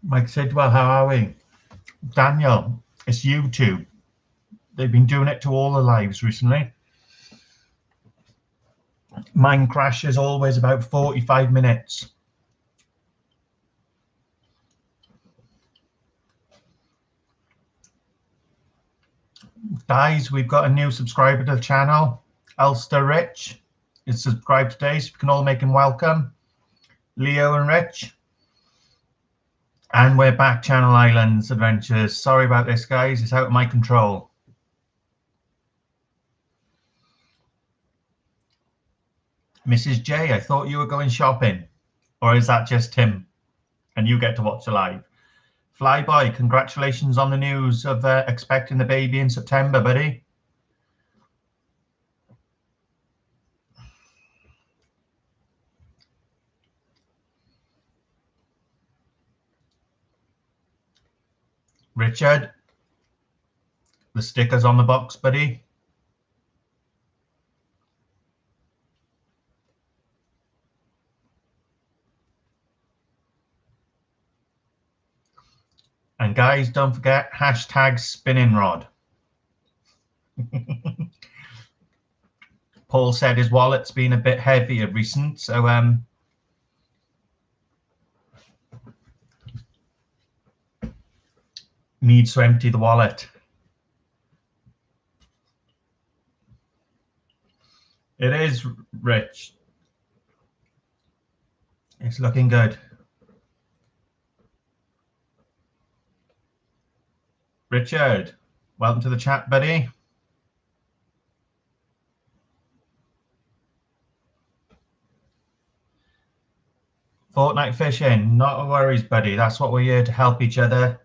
Mike said, well, how are we? Daniel, it's YouTube. They've been doing it to all the lives recently. Mine crashes always about 45 minutes. Guys, we've got a new subscriber to the channel. Ulster Rich is subscribed today, so we can all make him welcome. Leo and Rich. And we're back, Channel Islands Adventures. Sorry about this, guys. It's out of my control. Mrs. J, I thought you were going shopping. Or is that just him? And you get to watch the live. Flyboy, congratulations on the news of expecting the baby in September, buddy. Richard, the sticker's on the box, buddy. And guys, don't forget, hashtag spinning rod. Paul said his wallet's been a bit heavy of recent, so needs to empty the wallet. It is, Rich. It's looking good. Richard, welcome to the chat, buddy. Fortnite fishing, not worries, buddy. That's what we're here to help each other.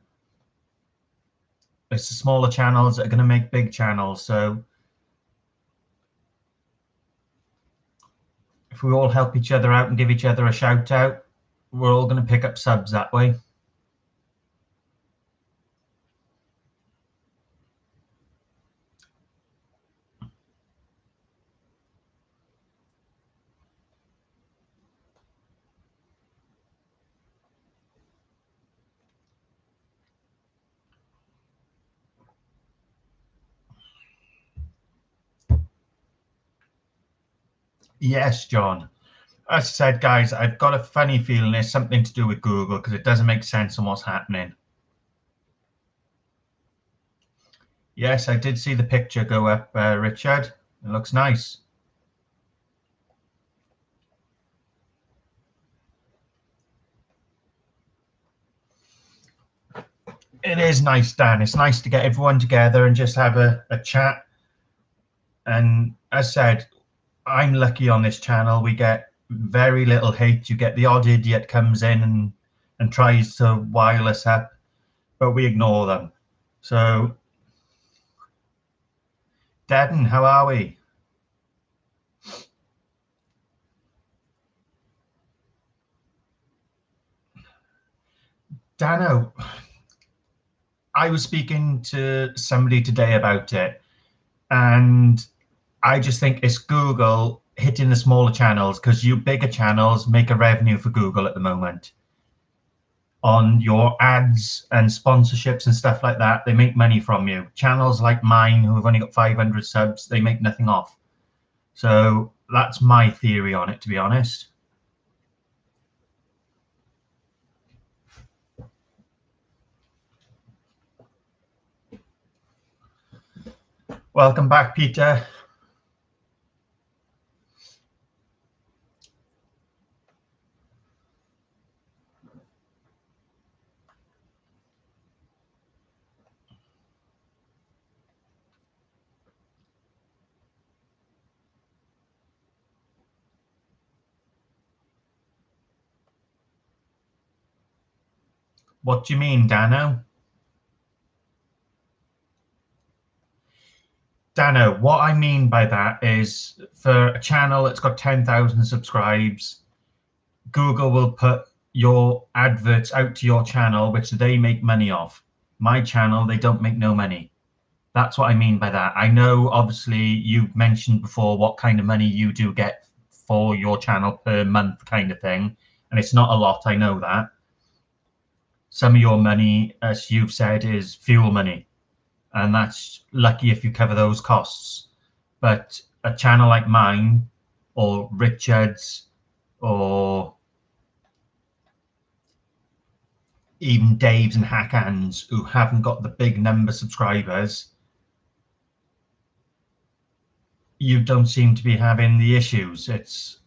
It's the smaller channels that are going to make big channels. So if we all help each other out and give each other a shout out, we're all going to pick up subs that way. Yes, John. As I said, guys, I've got a funny feeling there's something to do with Google because it doesn't make sense on what's happening. Yes, I did see the picture go up, Richard. It looks nice. It is nice, Dan. It's nice to get everyone together and just have a chat. And as I said, I'm lucky on this channel. We get very little hate. You get the odd idiot comes in and tries to wile us up, but we ignore them. So, Devon, how are we? Dano, I was speaking to somebody today about it, and I just think it's Google hitting the smaller channels because you bigger channels make a revenue for Google at the moment. On your ads and sponsorships and stuff like that, they make money from you. Channels like mine, who have only got 500 subs, they make nothing off. So that's my theory on it, to be honest. Welcome back, Peter. What do you mean, Dano? Dano, what I mean by that is for a channel that's got 10,000 subscribes, Google will put your adverts out to your channel, which they make money off. My channel, they don't make no money. That's what I mean by that. I know, obviously, you've mentioned before what kind of money you do get for your channel per month kind of thing, and it's not a lot, I know that. some of your money, as you've said, is fuel money, and that's lucky if you cover those costs. But a channel like mine, or Richard's, or even Dave's and Hackan's, who haven't got the big number of subscribers, you don't seem to be having the issues. It's,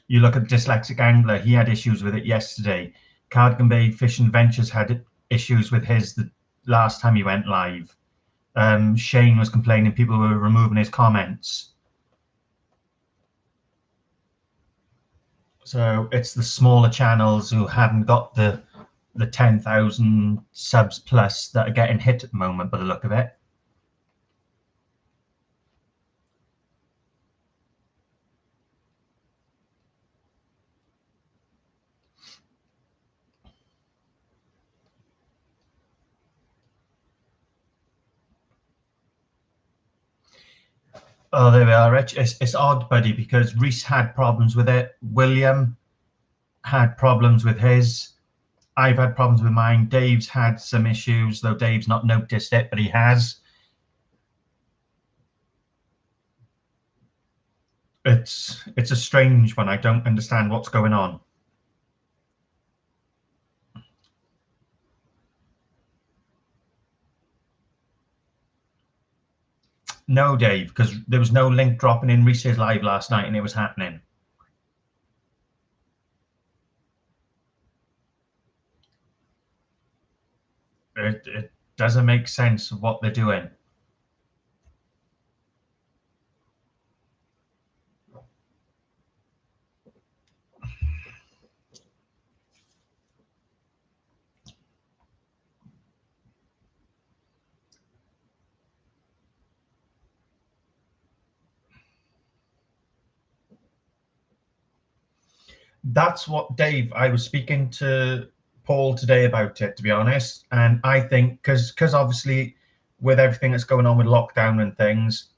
you look at Dyslexic Angler, he had issues with it yesterday. Cardigan Bay Fishing Adventures had issues with his the last time he went live. Shane was complaining people were removing his comments. So it's the smaller channels who haven't got the 10,000 subs plus that are getting hit at the moment by the look of it. Oh, there we are, Rich. It's odd, buddy, because Reese had problems with it. William had problems with his. I've had problems with mine. Dave's had some issues, though Dave's not noticed it, but he has. It's a strange one. I don't understand what's going on. No, Dave, because there was no link dropping in Reese's live last night and it was happening. It doesn't make sense of what they're doing. That's what, Dave, I was speaking to Paul today about it, to be honest. And I think because obviously with everything that's going on with lockdown and things,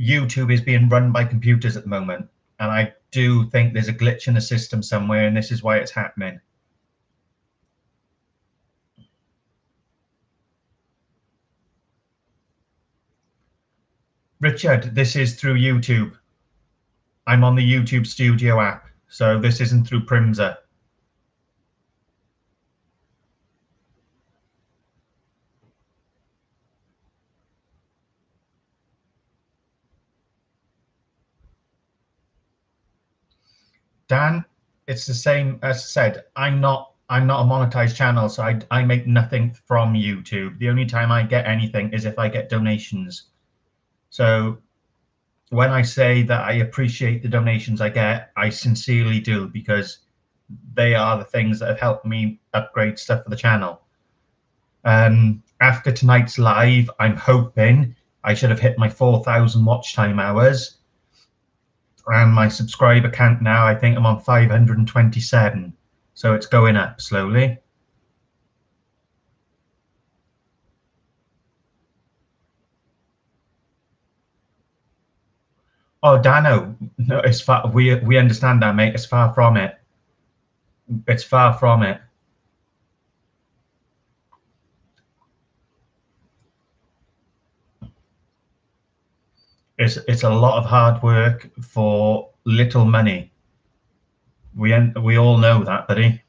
YouTube is being run by computers at the moment. And I do think there's a glitch in the system somewhere, and this is why it's happening. Richard, this is through YouTube. I'm on the YouTube Studio app, so this isn't through Primza. Dan, it's the same as I said. I'm not a monetized channel, so I make nothing from YouTube. The only time I get anything is if I get donations. So when I say that I appreciate the donations I get, I sincerely do, because they are the things that have helped me upgrade stuff for the channel. After tonight's live, I'm hoping I should have hit my 4,000 watch time hours. And my subscriber count now, I think I'm on 527. So it's going up slowly. Oh, Dano, no, it's far. We understand that, mate. It's far from it. It's far from it. It's a lot of hard work for little money. We all know that, buddy.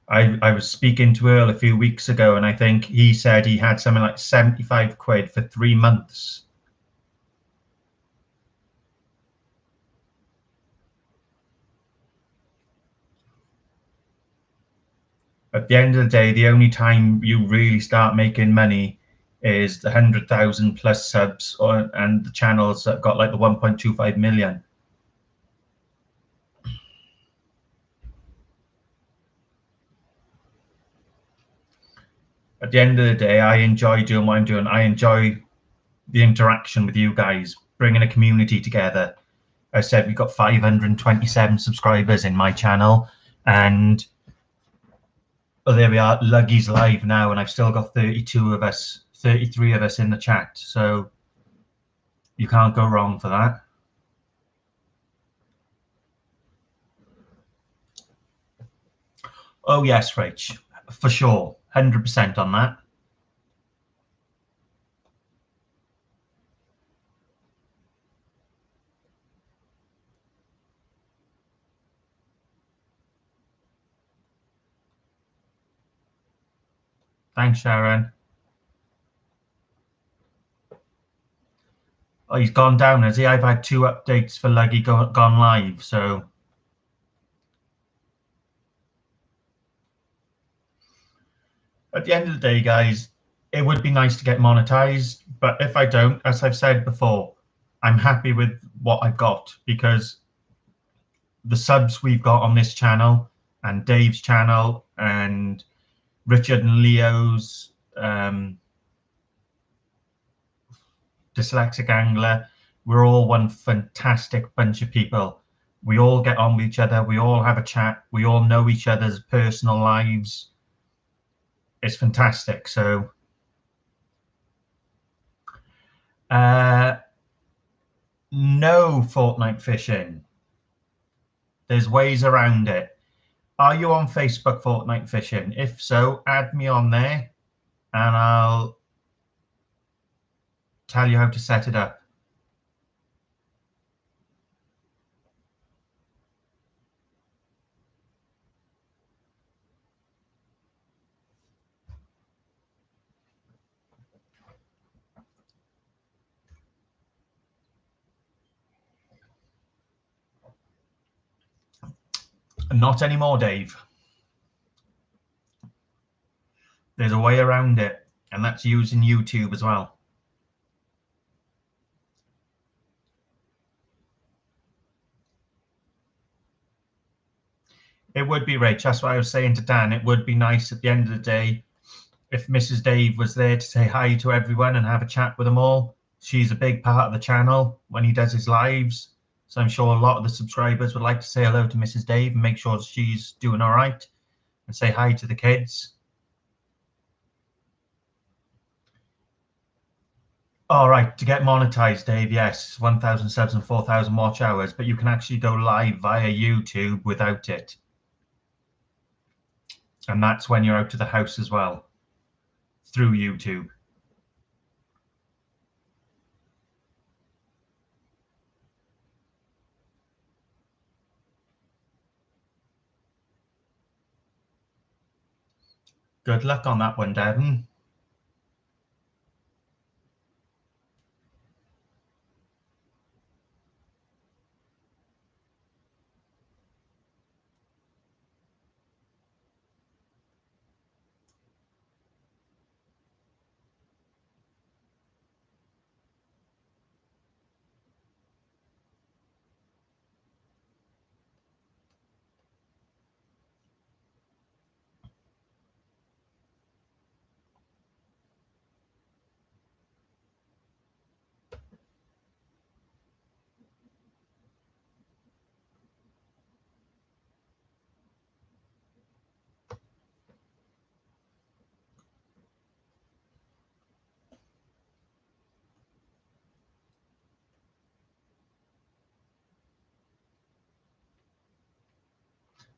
I was speaking to Earl a few weeks ago, and I think he said he had something like 75 quid for 3 months. At the end of the day, the only time you really start making money is the 100,000 plus subs, and the channels that got like the 1.25 million. At the end of the day, I enjoy doing what I'm doing. I enjoy the interaction with you guys, bringing a community together. I said we've got 527 subscribers in my channel, and oh, there we are. Luggy's live now, and I've still got 32 of us, 33 of us in the chat. So you can't go wrong for that. Oh yes, Rach, for sure, 100% on that. Thanks, Sharon. Oh, he's gone down, has he? I've had 2 updates for Luggy gone live, so at the end of the day, guys, it would be nice to get monetized, but if I don't, as I've said before, I'm happy with what I've got, because the subs we've got on this channel and Dave's channel and Richard and Leo's Dyslexic Angler, we're all one fantastic bunch of people. We all get on with each other, we all have a chat, we all know each other's personal lives. It's fantastic. So no Fortnite fishing. There's ways around it. Are you on Facebook Fortnite fishing? If so, add me on there and I'll tell you how to set it up. Not anymore, Dave. There's a way around it, and that's using YouTube as well. It would be, Rach. That's what I was saying to Dan. It would be nice at the end of the day if Mrs. Dave was there to say hi to everyone and have a chat with them all. She's a big part of the channel when he does his lives. So I'm sure a lot of the subscribers would like to say hello to Mrs. Dave and make sure she's doing all right and say hi to the kids. All right, to get monetized, Dave, yes, 1,000 subs and 4,000 watch hours, but you can actually go live via YouTube without it. And that's when you're out of the house as well, through YouTube. Good luck on that one, Devon.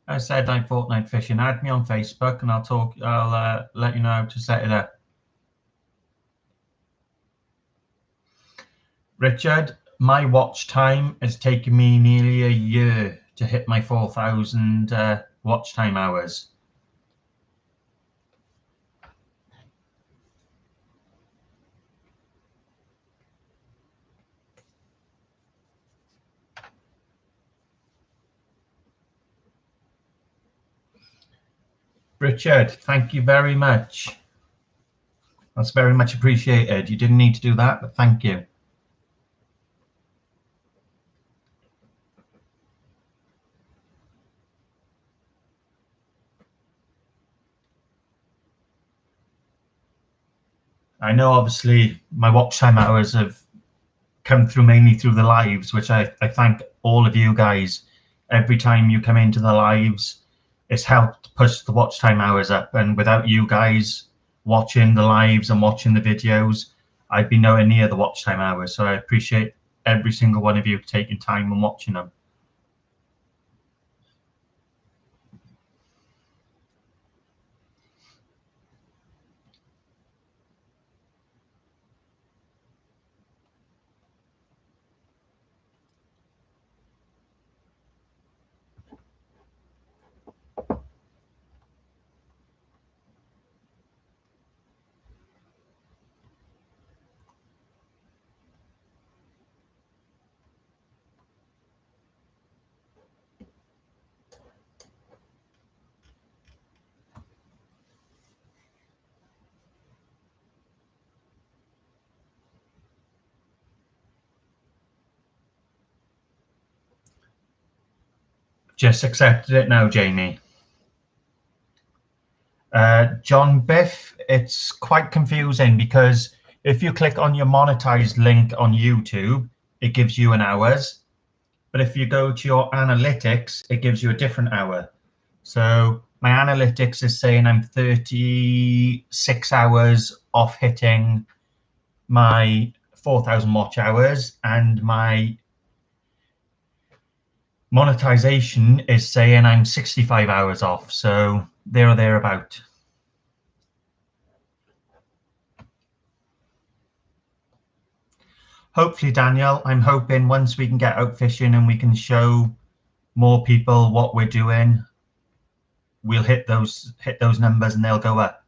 I said I'm Fortnite fishing. Add me on Facebook and I'll let you know how to set it up. Richard, my watch time has taken me nearly a year to hit my 4,000 watch time hours. Richard, thank you very much. That's very much appreciated. You didn't need to do that, but thank you. I know obviously my watch time hours have come through mainly through the lives, which I thank all of you guys. Every time you come into the lives, it's helped push the watch time hours up. And without you guys watching the lives and watching the videos, I'd be nowhere near the watch time hours. So I appreciate every single one of you taking time and watching them. Just accepted it now, Jamie. John Biff, it's quite confusing because if you click on your monetized link on YouTube, it gives you an hours. But if you go to your analytics, it gives you a different hour. So my analytics is saying I'm 36 hours off hitting my 4,000 watch hours, and my monetization is saying I'm 65 hours off. So there or thereabout. Hopefully, Daniel, I'm hoping once we can get out fishing and we can show more people what we're doing, we'll hit those numbers and they'll go up.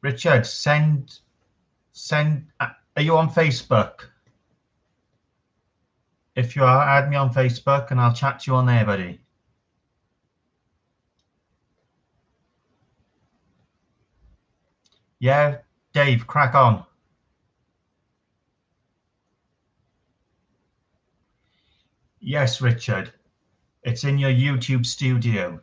Richard, send. Are you on Facebook? If you are, add me on Facebook and I'll chat to you on there, buddy. Yeah, Dave, crack on. Yes, Richard. It's in your YouTube studio.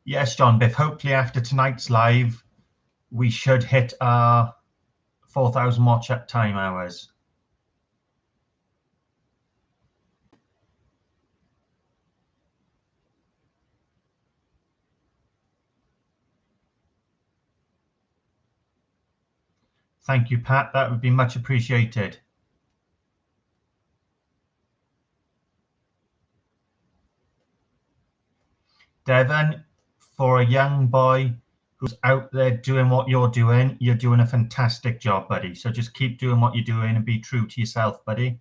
Yes, John Biff. Hopefully after tonight's live, we should hit our 4,000 watch up time hours. Thank you, Pat. That would be much appreciated. Devon, for a young boy who's out there doing what you're doing a fantastic job, buddy. So just keep doing what you're doing and be true to yourself, buddy.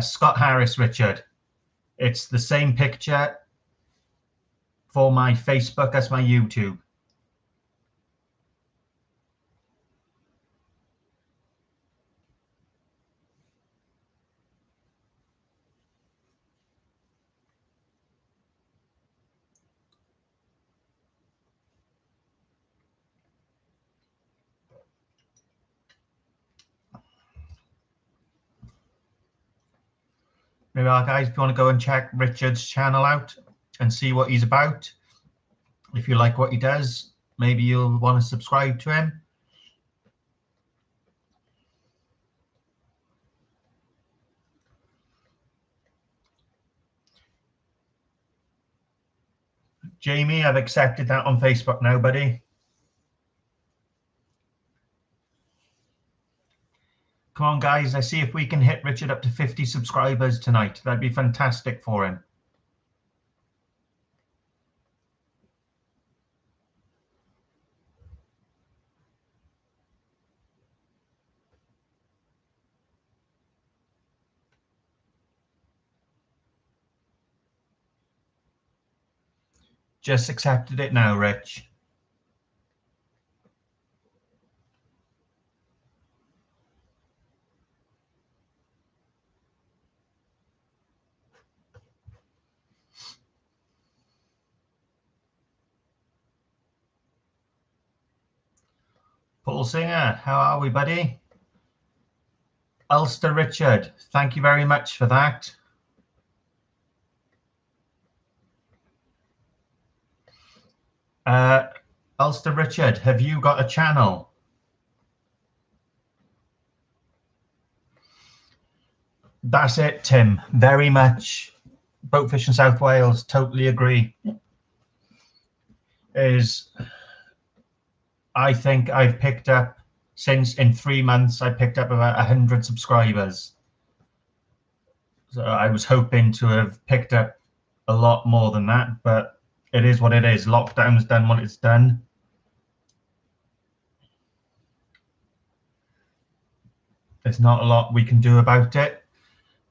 Scott Harris, Richard. It's the same picture for my Facebook as my YouTube. Maybe, guys, if you want to go and check Richard's channel out and see what he's about, if you like what he does, maybe you'll want to subscribe to him. Jamie, I've accepted that on Facebook now, buddy. Come on, guys. Let's see if we can hit Richard up to 50 subscribers tonight. That'd be fantastic for him. Just accepted it now, Rich. Paul Singer, how are we, buddy? Ulster Richard, thank you very much for that. Ulster Richard, have you got a channel? That's it, Tim. Very much. Boatfish in South Wales, totally agree. I think I've picked up, since in 3 months, I picked up about 100 subscribers. So I was hoping to have picked up a lot more than that, but it is what it is. Lockdown's done what it's done. There's not a lot we can do about it.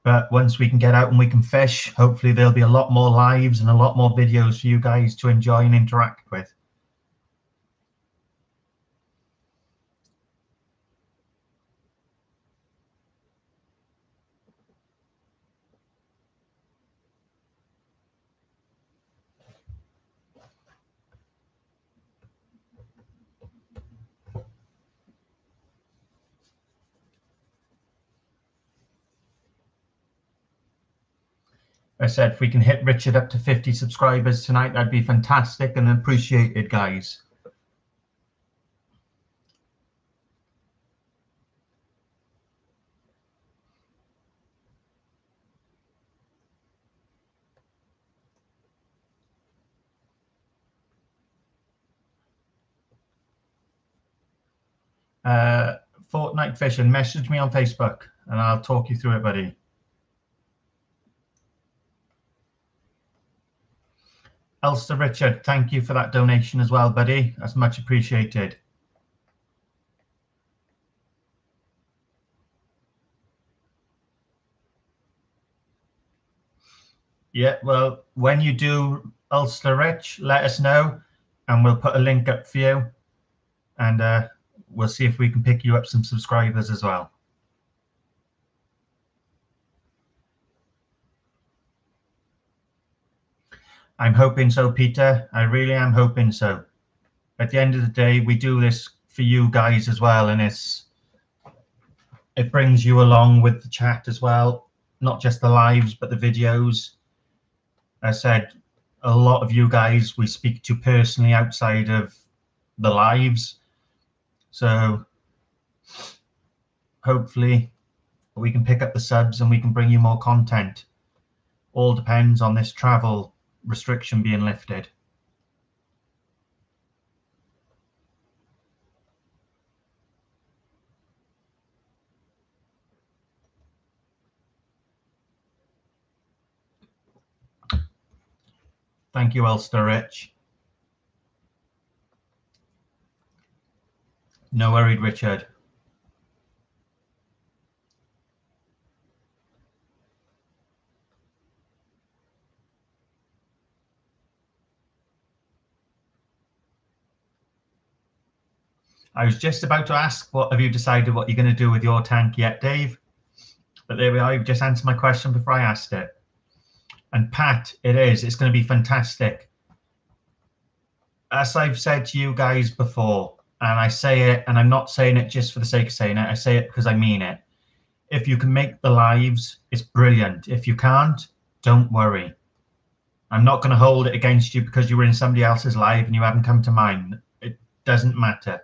But once we can get out and we can fish, hopefully there'll be a lot more lives and a lot more videos for you guys to enjoy and interact with. I said if we can hit Richard up to 50 subscribers tonight, that'd be fantastic and appreciated, guys. Fortnite Fishing, message me on Facebook and I'll talk you through it, buddy. Elster Richard, thank you for that donation as well, buddy. That's much appreciated. Yeah, well, when you do Ulster Rich, let us know and we'll put a link up for you and we'll see if we can pick you up some subscribers as well. I'm hoping so, Peter. I really am hoping so. At the end of the day, we do this for you guys as well, and it brings you along with the chat as well, not just the lives, but the videos. I said, a lot of you guys we speak to personally outside of the lives. So hopefully we can pick up the subs and we can bring you more content. All depends on this travel restriction being lifted. Thank you, Ulster Rich. No worries, Richard. I was just about to ask, what have you decided what you're going to do with your tank yet, Dave? But there we are, you've just answered my question before I asked it. And Pat, it's going to be fantastic. As I've said to you guys before, and I say it, and I'm not saying it just for the sake of saying it, I say it because I mean it. If you can make the lives, it's brilliant. If you can't, don't worry. I'm not going to hold it against you because you were in somebody else's live and you haven't come to mine. It doesn't matter.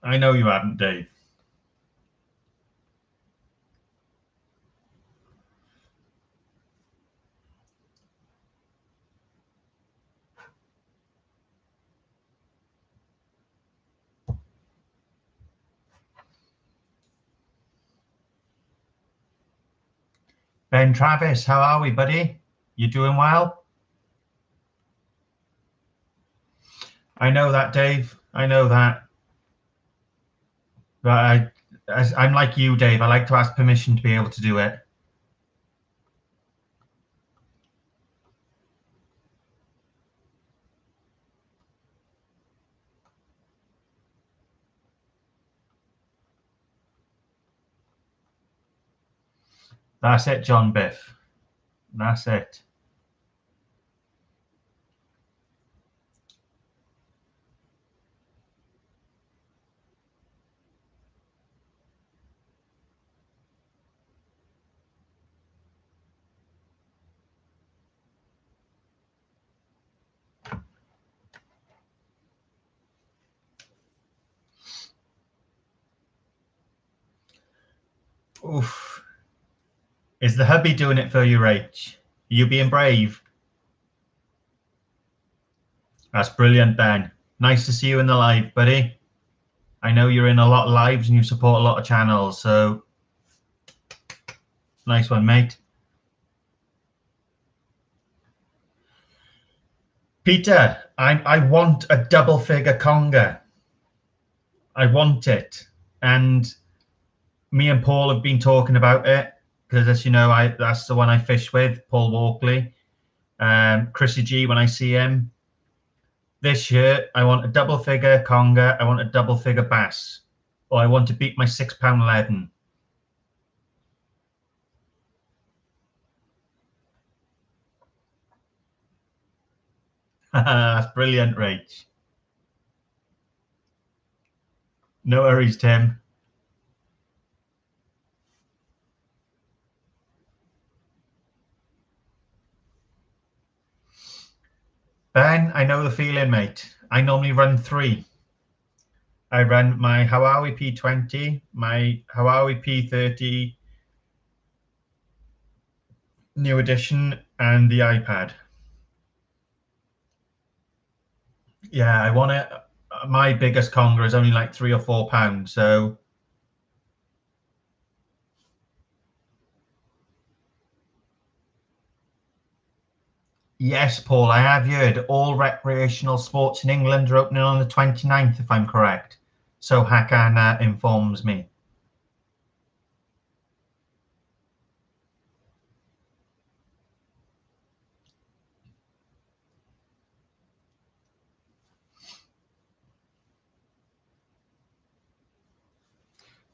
I know you haven't, Dave. Ben Travis, how are we, buddy? You doing well? I know that, Dave. I know that. But I'm like you, Dave. I like to ask permission to be able to do it. That's it, John Biff. That's it. Oof. Is the hubby doing it for you, Rach? You being brave? That's brilliant, Ben. Nice to see you in the live, buddy. I know you're in a lot of lives and you support a lot of channels, so nice one, mate. Peter, I want a double figure conga. I want it. And me and Paul have been talking about it because, as you know, that's the one I fish with, Paul Walkley. Chrissy G, when I see him. This year, I want a double figure conger, I want a double figure bass, or I want to beat my 6 pound leaden. That's brilliant, Rach. No worries, Tim. Ben, I know the feeling, mate. I normally run 3. I run my Huawei P20, my Huawei P30 new edition, and the iPad. Yeah, I want it. My biggest conger is only like 3 or 4 pounds, so yes, Paul, I have heard all recreational sports in England are opening on the 29th, if I'm correct. So Hakan informs me.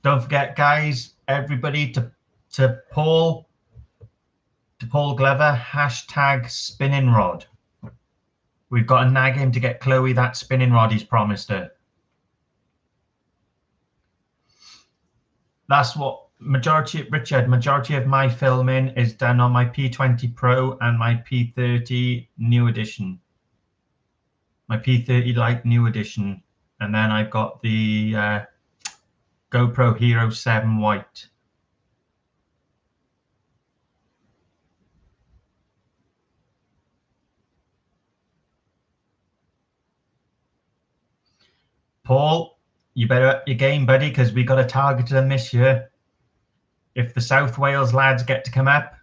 Don't forget, guys, everybody to Paul Glover, hashtag spinning rod. We've got to nag him to get Chloe that spinning rod he's promised her. That's what majority of my filming is done on my P20 Pro and my P30 new edition. My P30 Lite new edition. And then I've got the GoPro Hero 7 White. Paul, you better up your game, buddy, because we got a target them this year. If the South Wales lads get to come up,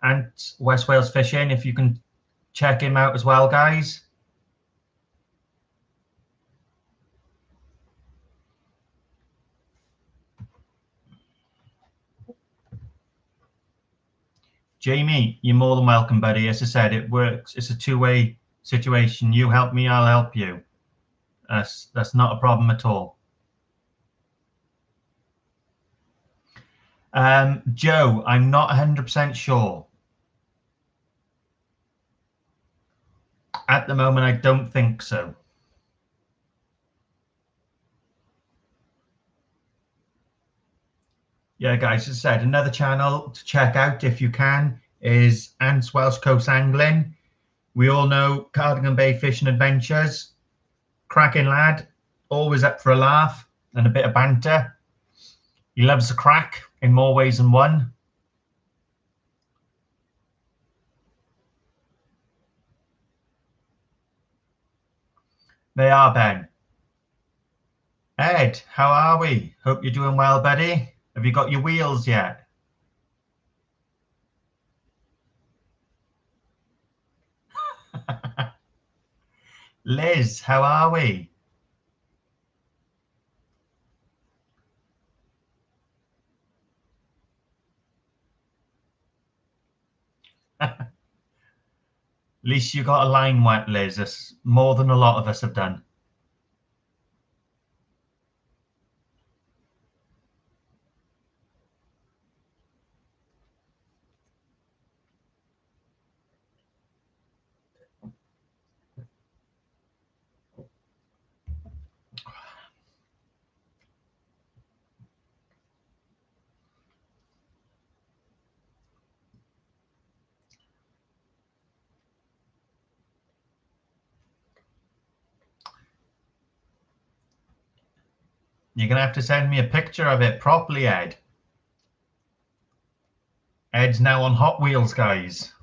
and West Wales Fishing, if you can check him out as well, guys. Jamie, you're more than welcome, buddy. As I said, it works. It's a two-way situation. You help me, I'll help you. That's not a problem at all. Joe, I'm not 100% sure. At the moment, I don't think so. Yeah, guys, as I said, another channel to check out if you can is Ants Welsh Coast Angling. We all know Cardigan Bay Fishing Adventures. Cracking lad, always up for a laugh and a bit of banter. He loves a crack in more ways than one. They are, Ben. Ed, how are we? Hope you're doing well, buddy. Have you got your wheels yet? Liz, how are we? At least you got a line wet, Liz. That's more than a lot of us have done. You're going to have to send me a picture of it properly, Ed. Ed's now on Hot Wheels, guys.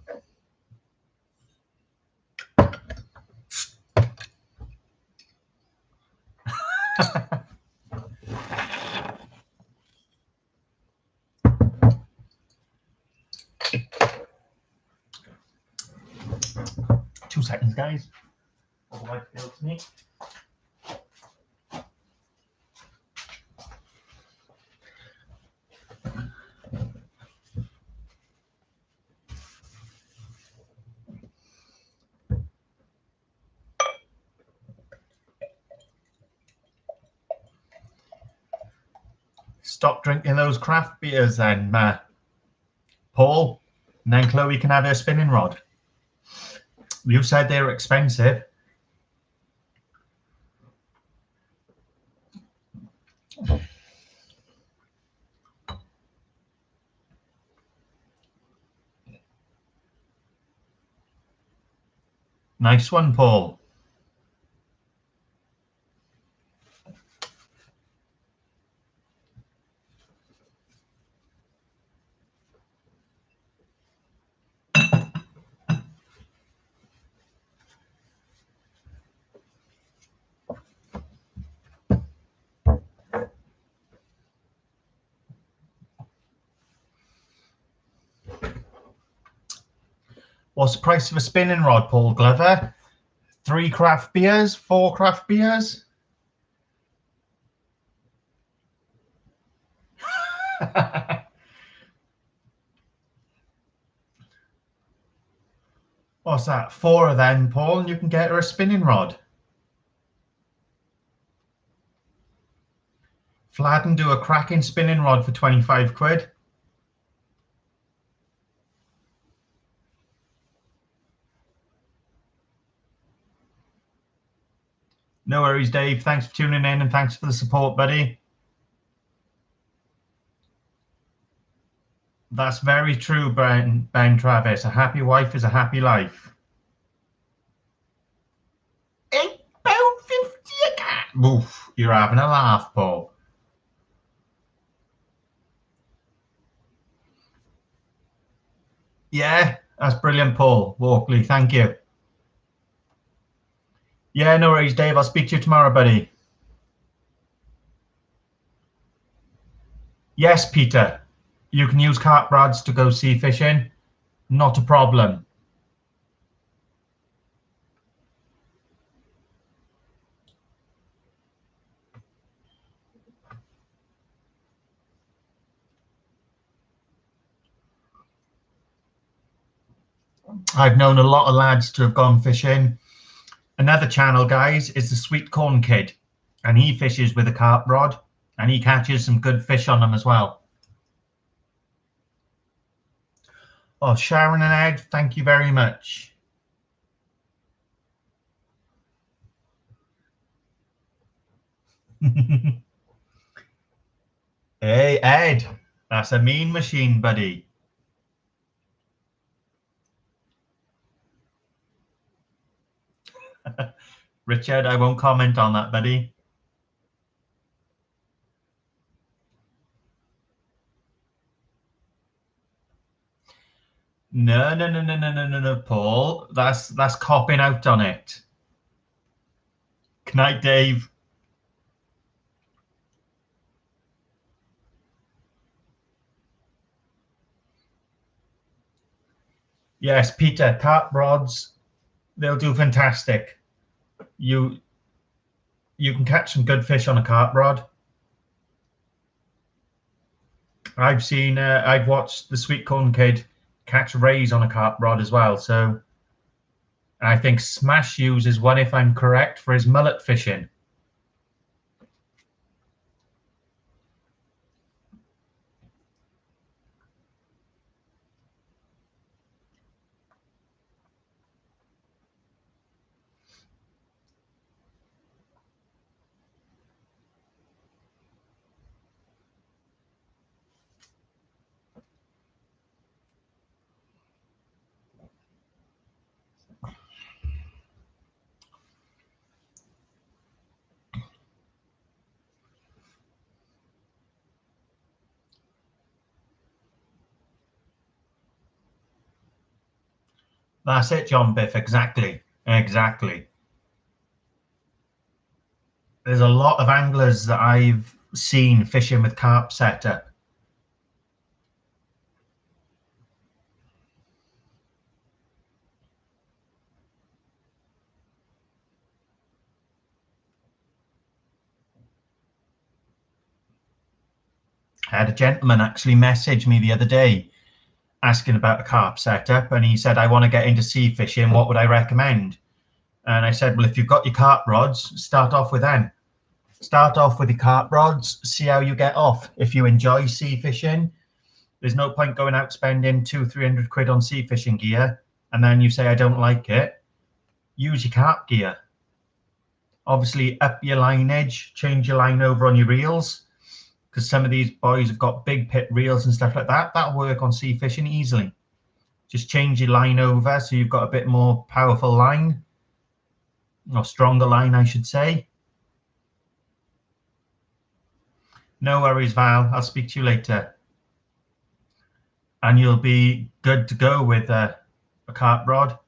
2 seconds, guys. Otherwise, it kills me. stop drinking those craft beers then, Paul, and then Chloe can have her spinning rod. You said they were expensive. Nice one, Paul. What's the price of a spinning rod, Paul Glover? 3 craft beers? 4 craft beers? What's that? 4 of them, Paul, and you can get her a spinning rod. Fladden do a cracking spinning rod for 25 quid. No worries, Dave. Thanks for tuning in and thanks for the support, buddy. That's very true, Ben Travis. A happy wife is a happy life. £8.50 a cat. Oof, you're having a laugh, Paul. Yeah, that's brilliant, Paul Walkley. Thank you. Yeah, no worries, Dave. I'll speak to you tomorrow, buddy. Yes, Peter. You can use carp rods to go sea fishing. Not a problem. I've known a lot of lads to have gone fishing. Another channel, guys, is the Sweet Corn Kid, and he fishes with a carp rod, and he catches some good fish on them as well. Oh, Sharon and Ed, thank you very much. Hey, Ed, that's a mean machine, buddy. Richard, I won't comment on that, buddy. No, Paul. That's copping out on it. Good night, Dave. Yes, Peter, carp rods, they'll do fantastic. You can catch some good fish on a carp rod. I've watched the Sweet Corn Kid catch rays on a carp rod as well. So I think Smash uses one, if I'm correct, for his mullet fishing. That's it, John Biff. Exactly. Exactly. There's a lot of anglers that I've seen fishing with carp setup. I had a gentleman actually message me the other day asking about a carp setup, and he said, I want to get into sea fishing. What would I recommend? And I said, well, if you've got your carp rods, start off with them. Start off with your carp rods, see how you get off. If you enjoy sea fishing, there's no point going out spending 200-300 quid on sea fishing gear, and then you say, I don't like it. Use your carp gear. Obviously, up your line edge, change your line over on your reels, because some of these boys have got big pit reels and stuff like that. That'll work on sea fishing easily. Just change your line over so you've got a bit more powerful line, or stronger line, I should say. No worries, Val. I'll speak to you later. And you'll be good to go with a carp rod.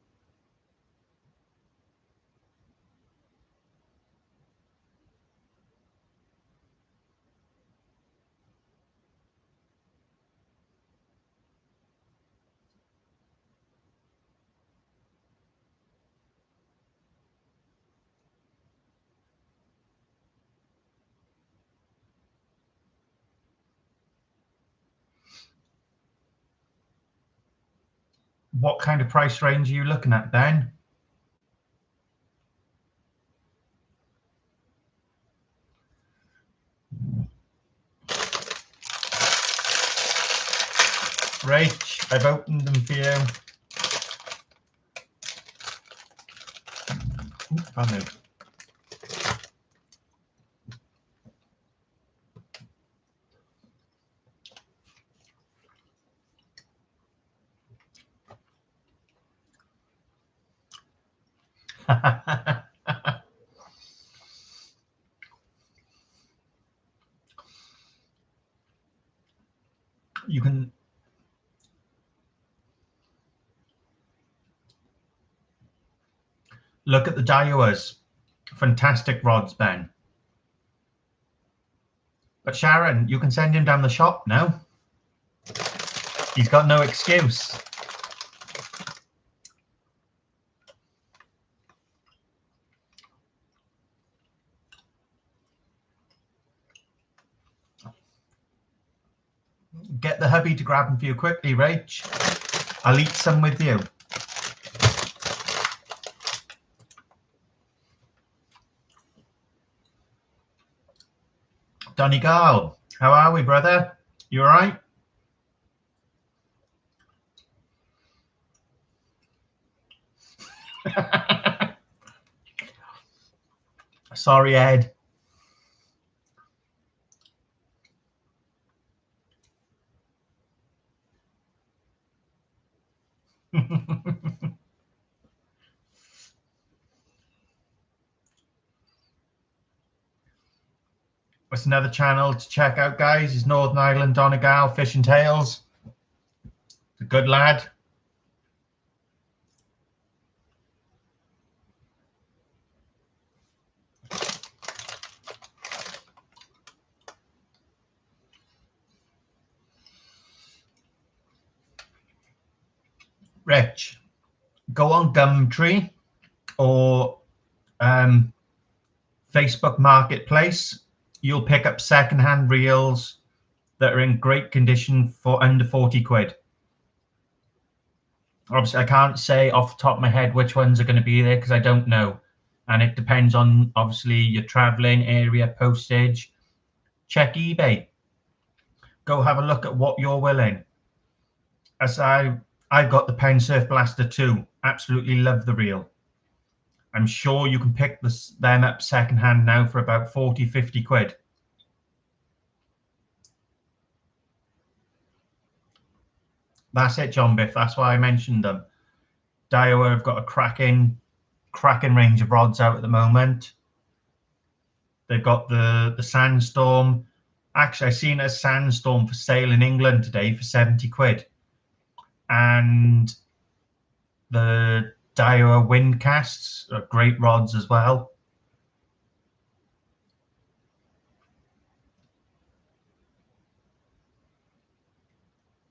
What kind of price range are you looking at, Ben? Rach, I've opened them for you. Funny. You can look at the Daiwas. Fantastic rods, Ben. But Sharon, you can send him down the shop now. He's got no excuse. Get the hubby to grab them for you quickly, Rach. I'll eat some with you. Donegal, how are we, brother? You all right? Sorry, Ed. What's another channel to check out, guys? Is Northern Ireland Donegal Fish and Tails. The good lad. Rich, go on Gumtree or Facebook Marketplace. You'll pick up secondhand reels that are in great condition for under 40 quid. Obviously, I can't say off the top of my head which ones are going to be there because I don't know. And it depends on, obviously, your traveling area, postage. Check eBay. Go have a look at what you're willing. As I've got the Penn Surf Blaster 2. Absolutely love the reel. I'm sure you can pick them up secondhand now for about 40, 50 quid. That's it, John Biff. That's why I mentioned them. Daiwa have got a cracking range of rods out at the moment. They've got the Sandstorm. Actually, I've seen a Sandstorm for sale in England today for 70 quid. And the Daiwa Windcasts are great rods as well.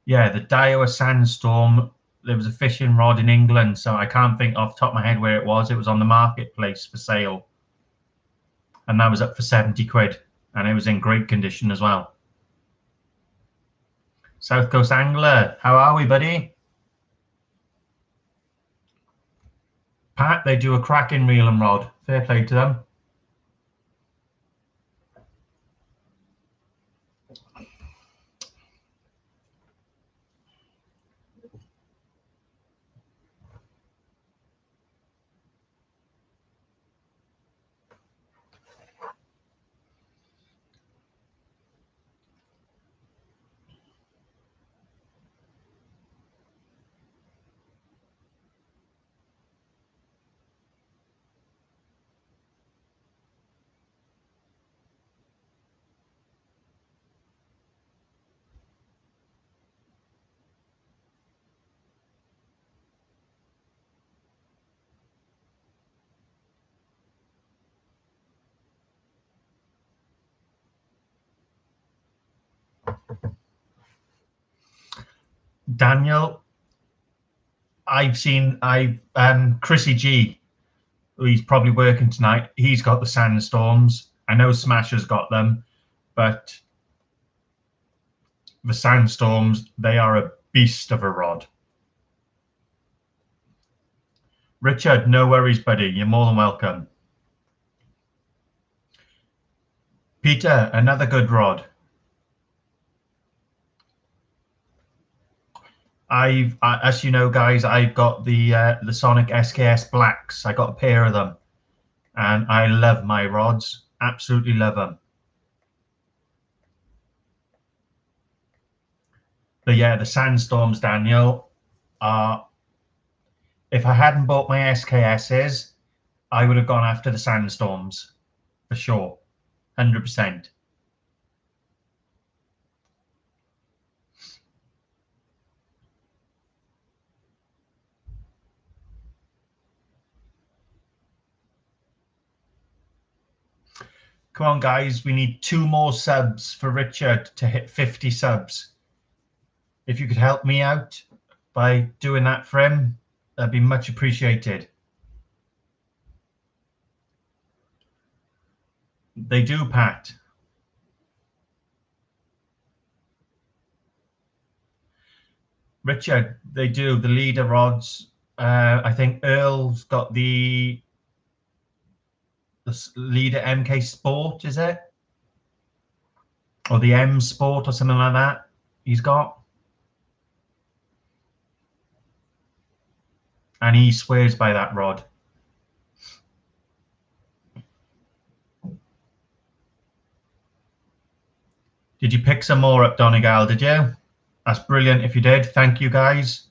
Yeah, the Daiwa Sandstorm, there was a fishing rod in England, so I can't think off the top of my head where it was. It was on the marketplace for sale. And that was up for 70 quid. And it was in great condition as well. South Coast Angler, how are we, buddy? Pat, they do a cracking reel and rod. Fair play to them. Daniel, Chrissy G, he's probably working tonight. He's got the Sandstorms. I know Smasher's got them, but the Sandstorms, they are a beast of a rod. Richard, no worries, buddy. You're more than welcome. Peter, another good rod. As you know, guys, I've got the Sonic SKS Blacks. I got a pair of them, and I love my rods. Absolutely love them. But yeah, the Sandstorms, Daniel, are. If I hadn't bought my SKSs, I would have gone after the Sandstorms for sure, 100%. Come on, guys, we need 2 more subs for Richard to hit 50 subs. If you could help me out by doing that for him, that'd be much appreciated. They do, Pat. Richard, they do. The leader rods. I think Earl's got the leader MK Sport, is it? Or the M Sport or something like that he's got. And he swears by that rod. Did you pick some more up, Donegal, did you? That's brilliant if you did. Thank you, guys.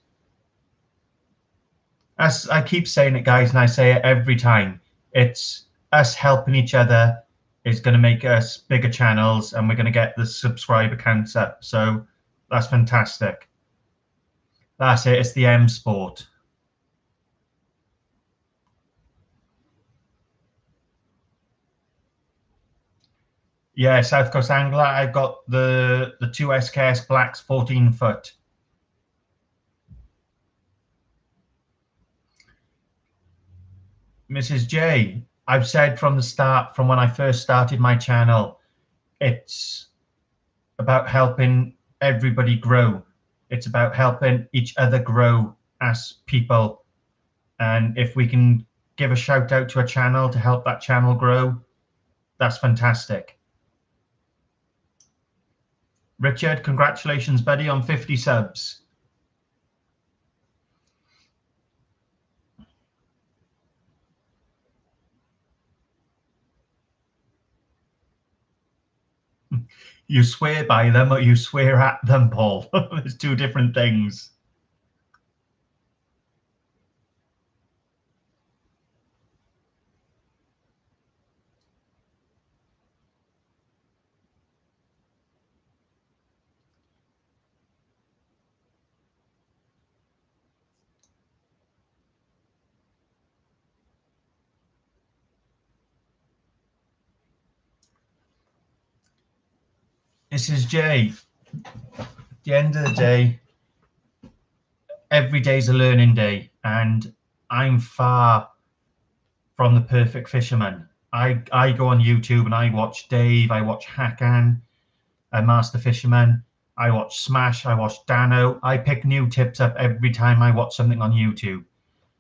As I keep saying it, guys, and I say it every time, it's us helping each other is going to make us bigger channels, and we're going to get the subscriber counts up. So that's fantastic. That's it. It's the M Sport. Yeah, South Coast Angler. I've got the 2 SKS Blacks 14 foot. Mrs. J, I've said from the start, from when I first started my channel, it's about helping everybody grow. It's about helping each other grow as people. And if we can give a shout out to a channel to help that channel grow, that's fantastic. Richard, congratulations, buddy, on 50 subs. You swear by them or you swear at them, Paul. There's 2 different things. Mrs. J, at the end of the day, every day's a learning day, and I'm far from the perfect fisherman. I go on YouTube and I watch Dave, I watch Hakan, Master Fisherman, I watch Smash, I watch Dano. I pick new tips up every time I watch something on YouTube.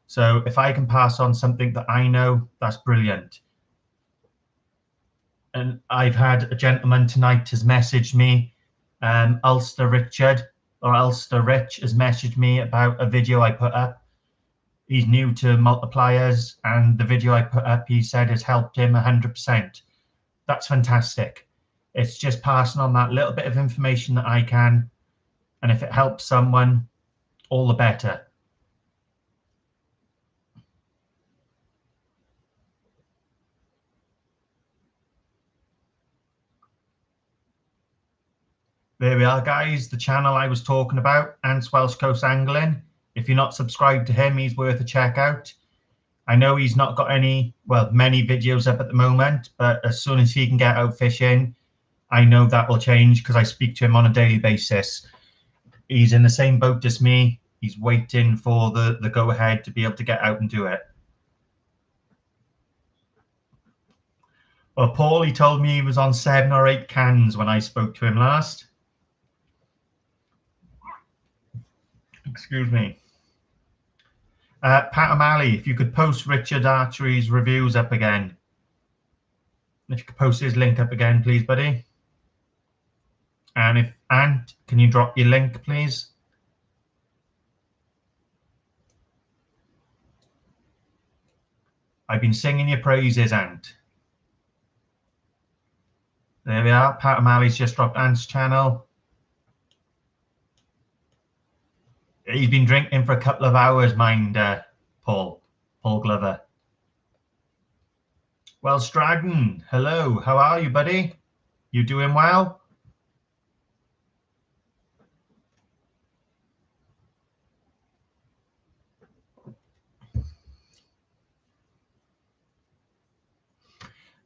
So if I can pass on something that I know, that's brilliant. And I've had a gentleman tonight has messaged me, Ulster Richard or Ulster Rich has messaged me about a video I put up. He's new to multipliers, and the video I put up, he said, has helped him 100%. That's fantastic. It's just passing on that little bit of information that I can, and if it helps someone, all the better. There we are, guys. The channel I was talking about, Ants Welsh Coast Angling. If you're not subscribed to him, he's worth a check out. I know he's not got many videos up at the moment, but as soon as he can get out fishing, I know that will change because I speak to him on a daily basis. He's in the same boat as me. He's waiting for the go-ahead to be able to get out and do it. Well, Paul, he told me he was on 7 or 8 cans when I spoke to him last. Excuse me. Pat O'Malley, if you could post Richard Archery's reviews up again. If you could post his link up again, please, buddy. And if Ant, can you drop your link, please? I've been singing your praises, Ant. There we are. Pat O'Malley's just dropped Ant's channel. He's been drinking for a couple of hours, mind, Paul Glover. Well, Stradden, hello. How are you, buddy? You doing well?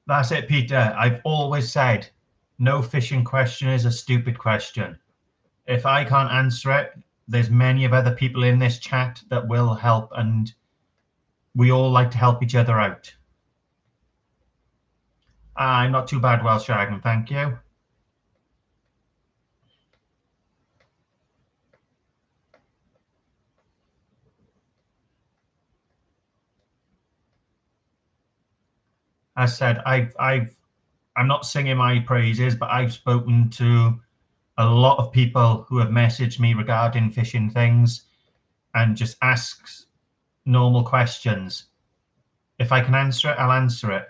That's it, Peter. I've always said no fishing question is a stupid question. If I can't answer it, there's many of other people in this chat that will help, and we all like to help each other out. I'm not too bad, Welsh Dragon, thank you. As said, I'm not singing my praises, but I've spoken to a lot of people who have messaged me regarding fishing things and just asks normal questions. If I can answer it, I'll answer it.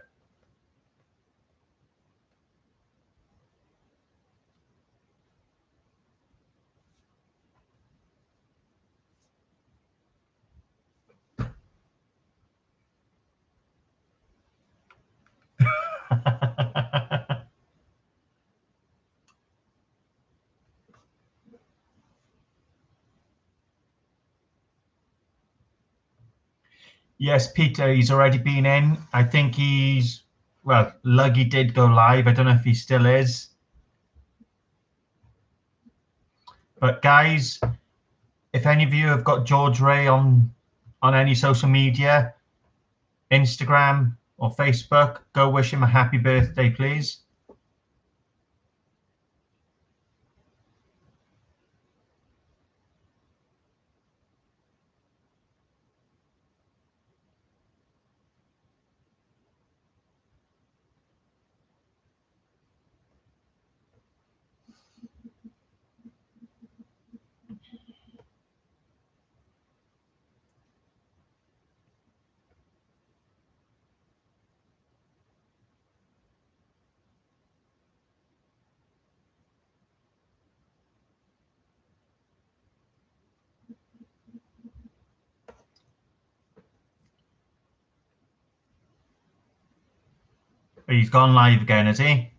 Yes, Peter, he's already been in. I think well, Luggy did go live. I don't know if he still is. But guys, if any of you have got George Ray on any social media, Instagram or Facebook, go wish him a happy birthday, please. He's gone live again, has he?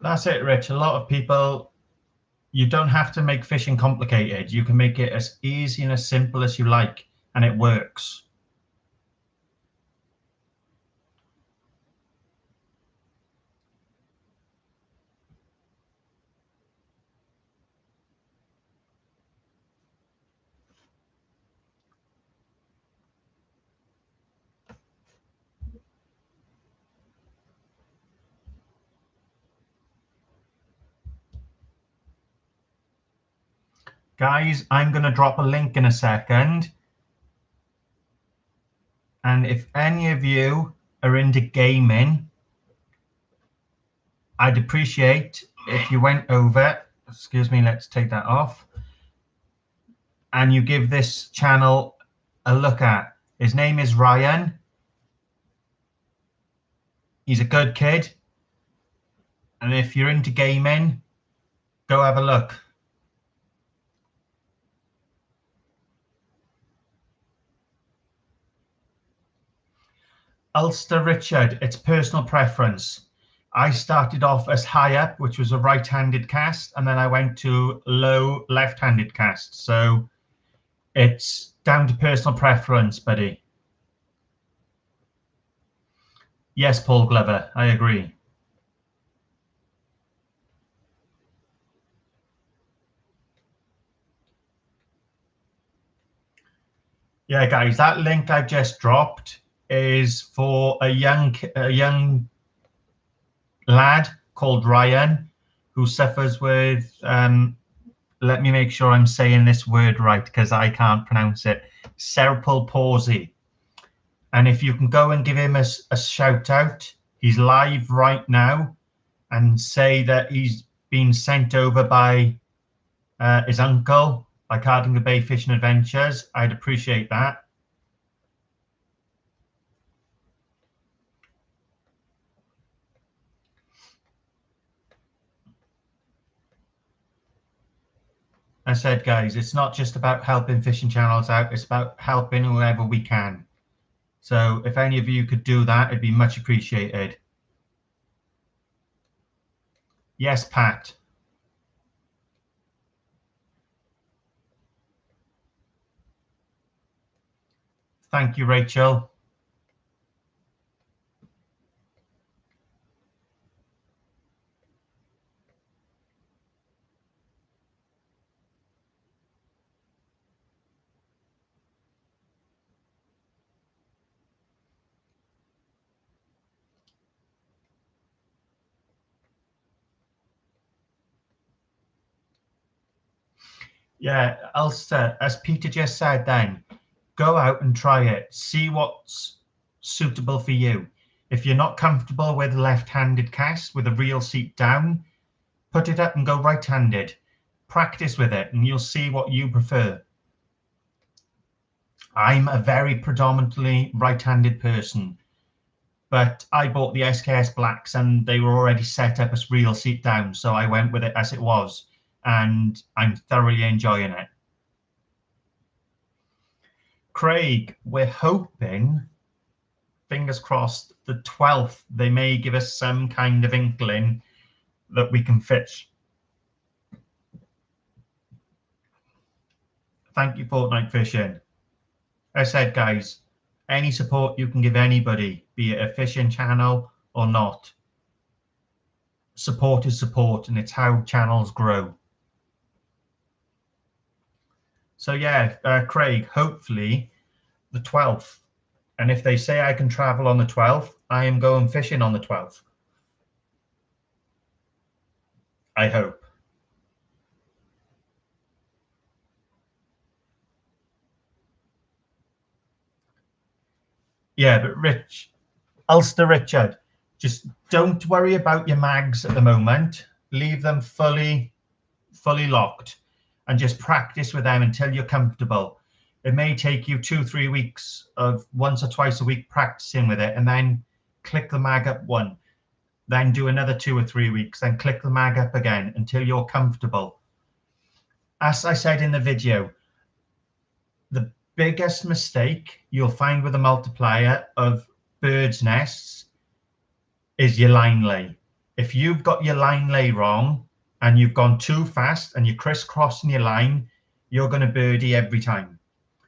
That's it, Rich. A lot of people, you don't have to make fishing complicated. You can make it as easy and as simple as you like, and it works. Guys, I'm going to drop a link in a second. And if any of you are into gaming, I'd appreciate if you went over, excuse me, let's take that off, and you give this channel a look at. His name is Ryan. He's a good kid. And if you're into gaming, go have a look. Ulster Richard, it's personal preference. I started off as high up, which was a right-handed cast, and then I went to low left-handed cast. So it's down to personal preference, buddy. Yes, Paul Glover, I agree. Yeah, guys, that link I've just dropped is for a young lad called Ryan who suffers with let me make sure I'm saying this word right because I can't pronounce it, cerebral palsy. And if you can go and give him a shout out, he's live right now, and say that he's been sent over by his uncle by Cardinal Bay Fishing Adventures, I'd appreciate that. I said, guys, it's not just about helping fishing channels out, it's about helping whoever we can. So if any of you could do that, it'd be much appreciated. Yes, Pat. Thank you, Rachel. Yeah, Ulster, as Peter just said then, go out and try it. See what's suitable for you. If you're not comfortable with left-handed cast with a reel seat down, put it up and go right-handed. Practice with it and you'll see what you prefer. I'm a very predominantly right-handed person, but I bought the SKS Blacks and they were already set up as reel seat down, so I went with it as it was, and I'm thoroughly enjoying it. Craig, we're hoping, fingers crossed, the 12th, they may give us some kind of inkling that we can fish. Thank you, Fortnite Fishing. I said, guys, any support you can give anybody, be it a fishing channel or not, support is support, and it's how channels grow. So yeah, Craig, hopefully the 12th. And if they say I can travel on the 12th, I am going fishing on the 12th. I hope. Yeah, but Ulster Richard, just don't worry about your mags at the moment. Leave them fully locked and just practice with them until you're comfortable. It may take you 2-3 weeks of once or twice a week practicing with it, and then click the mag up one, then do another 2 or 3 weeks, then click the mag up again until you're comfortable. As I said in the video, the biggest mistake you'll find with a multiplier of birds' nests is your line lay. If you've got your line lay wrong and you've gone too fast and you're crisscrossing your line, you're going to birdie every time.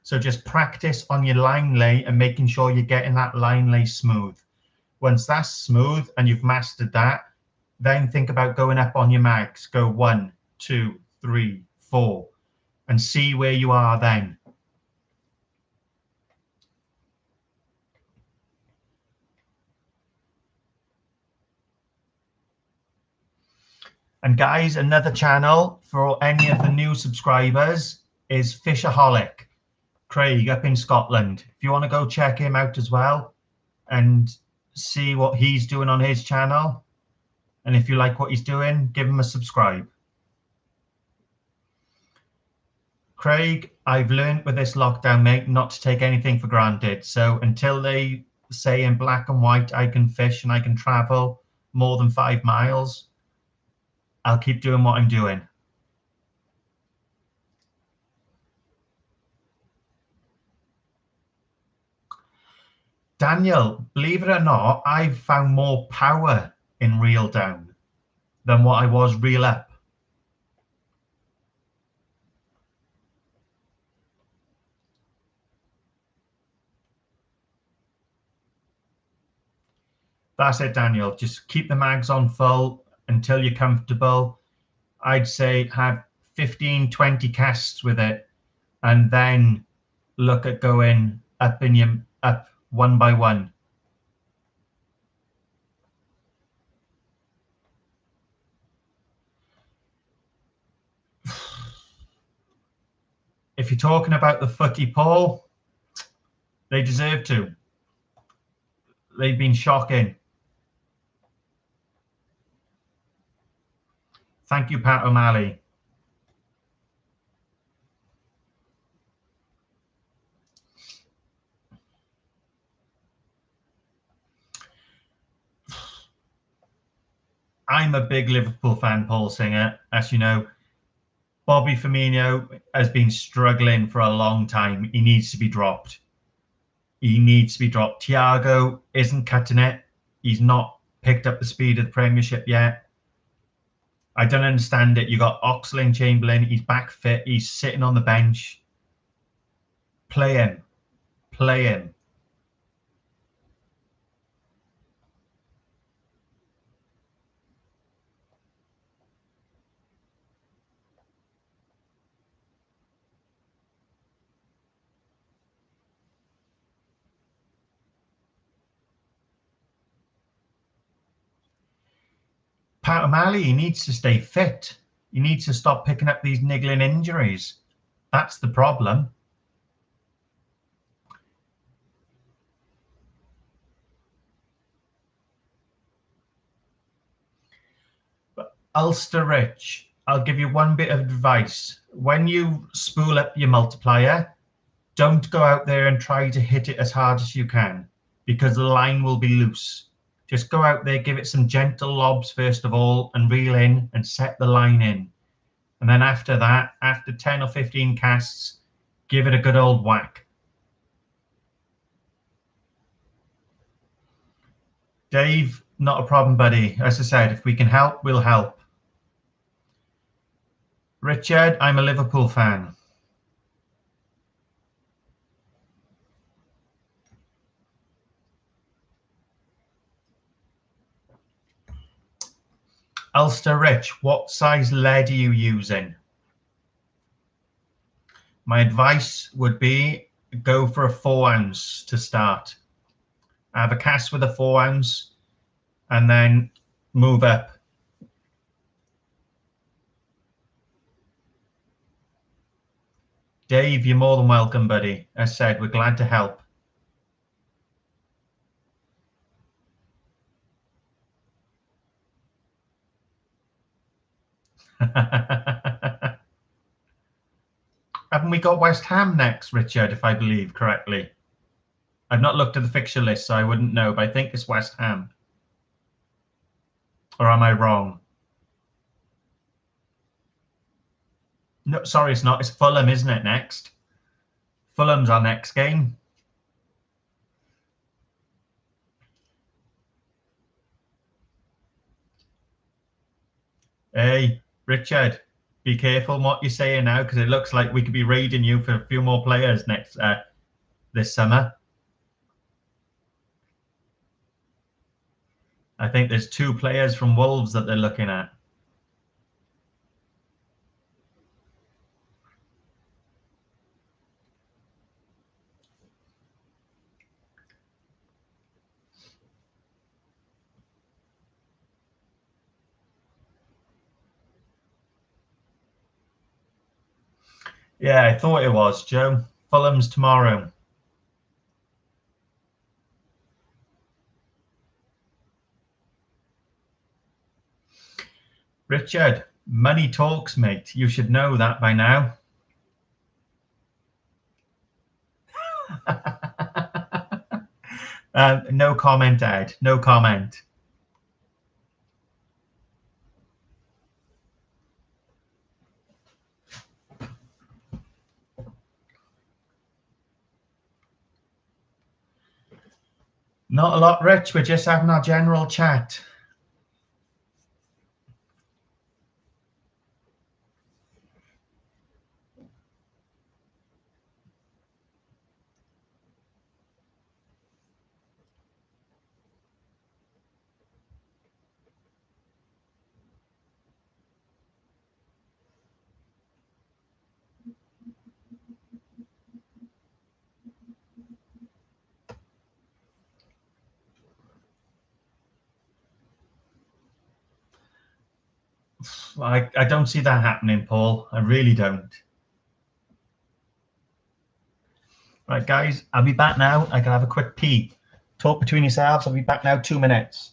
So just practice on your line lay and making sure you're getting that line lay smooth. Once that's smooth and you've mastered that, then think about going up on your mags. Go 1, 2, 3, 4 and see where you are then. And guys, another channel for any of the new subscribers is Fishaholic, Craig up in Scotland. If you want to go check him out as well and see what he's doing on his channel, and if you like what he's doing, give him a subscribe. Craig, I've learned with this lockdown, mate, not to take anything for granted. So until they say in black and white I can fish and I can travel more than 5 miles, I'll keep doing what I'm doing. Daniel, believe it or not, I've found more power in reel down than what I was reel up. That's it, Daniel. Just keep the mags on full until you're comfortable. I'd say have 15, 20 casts with it, and then look at going up up one by one. If you're talking about the footy pole, they deserve to. They've been shocking. Thank you, Pat O'Malley. I'm a big Liverpool fan, Paul Singer. As you know, Bobby Firmino has been struggling for a long time. He needs to be dropped. He needs to be dropped. Thiago isn't cutting it. He's not picked up the speed of the Premiership yet. I don't understand it. You got Oxlade-Chamberlain. He's back fit. He's sitting on the bench. Play him. Play him. Pat O'Malley, he needs to stay fit. He needs to stop picking up these niggling injuries. That's the problem. But Ulster Rich, I'll give you one bit of advice. When you spool up your multiplier, don't go out there and try to hit it as hard as you can, because the line will be loose. Just go out there, give it some gentle lobs first of all, and reel in and set the line in. And then after that, after 10 or 15 casts, give it a good old whack. Dave, not a problem, buddy. As I said, if we can help, we'll help. Richard, I'm a Liverpool fan. Ulster Rich, what size lead are you using? My advice would be go for a 4 ounce to start. Have a cast with a 4 ounce and then move up. Dave, you're more than welcome, buddy. As said, we're glad to help. Haven't we got West Ham next, Richard, if I believe correctly? I've not looked at the fixture list, so I wouldn't know, but I think it's West Ham. Or am I wrong? No, sorry, it's not. It's Fulham, isn't it, next? Fulham's our next game. Hey, Richard, be careful what you're saying now, because it looks like we could be raiding you for a few more players next this summer. I think there's 2 players from Wolves that they're looking at. Yeah, I thought it was, Joe. Fulham's tomorrow. Richard, money talks, mate. You should know that by now. No comment, Ed. No comment. Not a lot, Rich. We're just having our general chat. I don't see that happening, Paul. I really don't. Right, guys, I'll be back now. I can have a quick pee. Talk between yourselves. I'll be back now, 2 minutes.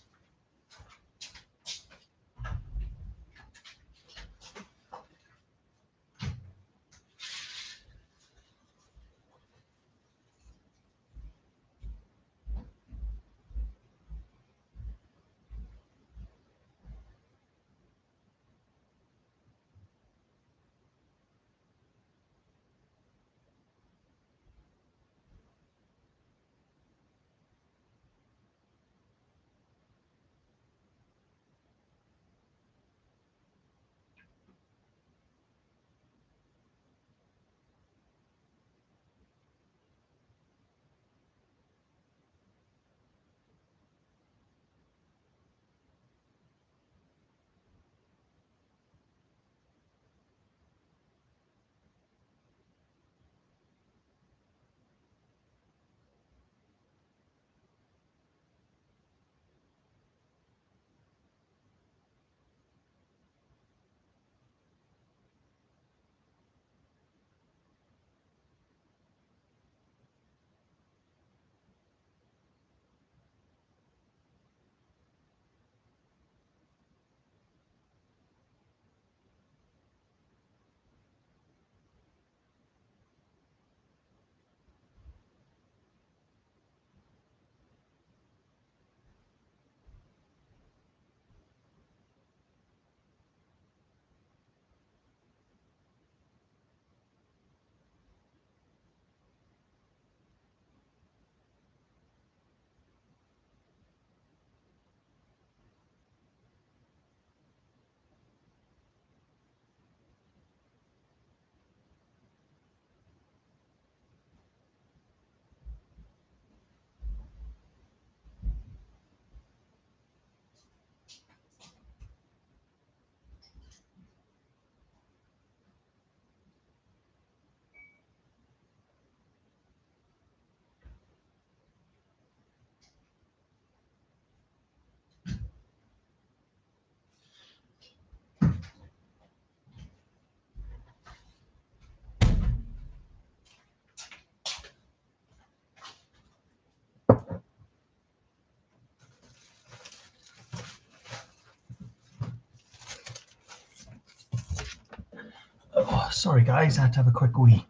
Oh, sorry, guys. I had to have a quick wee.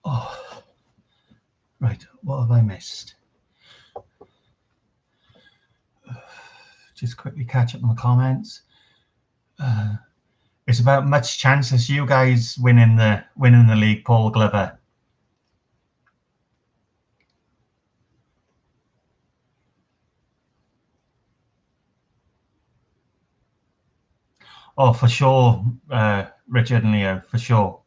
Oh, right. What have I missed? Just quickly catch up on the comments. It's about much chance as you guys winning the league, Paul Glover. Oh, for sure, Richard and Leo, for sure.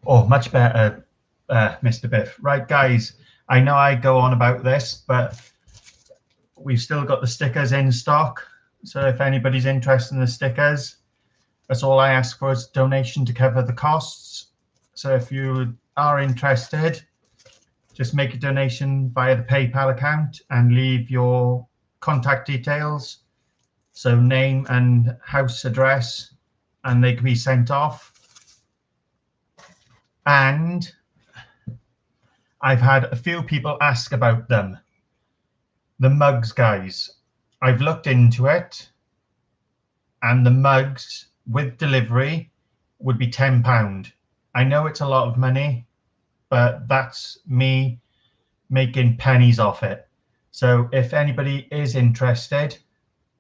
Oh, much better, Mr. Biff. Right, guys, I know I go on about this, but we've still got the stickers in stock. So if anybody's interested in the stickers, that's all I ask for is a donation to cover the costs. So if you are interested, just make a donation via the PayPal account and leave your contact details. So name and house address, and they can be sent off. And I've had a few people ask about them. The mugs, guys. I've looked into it, and the mugs with delivery would be £10. I know it's a lot of money, but that's me making pennies off it. So if anybody is interested,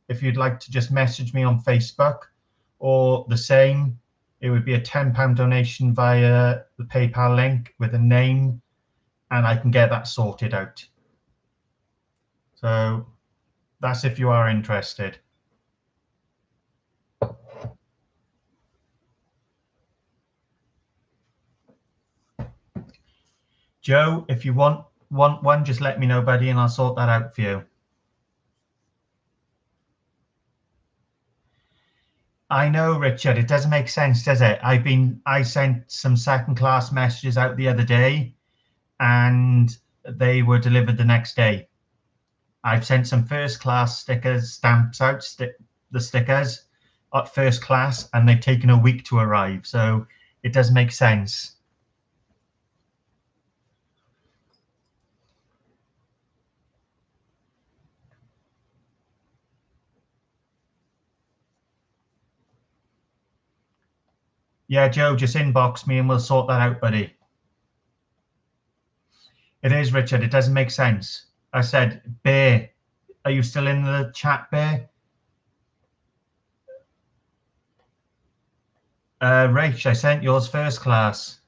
if you'd like to just message me on Facebook or the same, it would be a £10 donation via the PayPal link with a name, and I can get that sorted out. So that's if you are interested. Joe, if you want one, just let me know, buddy, and I'll sort that out for you. I know, Richard, it doesn't make sense, does it? I sent some second class messages out the other day and they were delivered the next day. I've sent some first class stickers, stamps out, the stickers at first class, and they've taken a week to arrive. So it does make sense. Yeah, Joe, just inbox me and we'll sort that out, buddy. It is, Richard. It doesn't make sense. I said, Bear, are you still in the chat, Bear? Rach, I sent yours first class.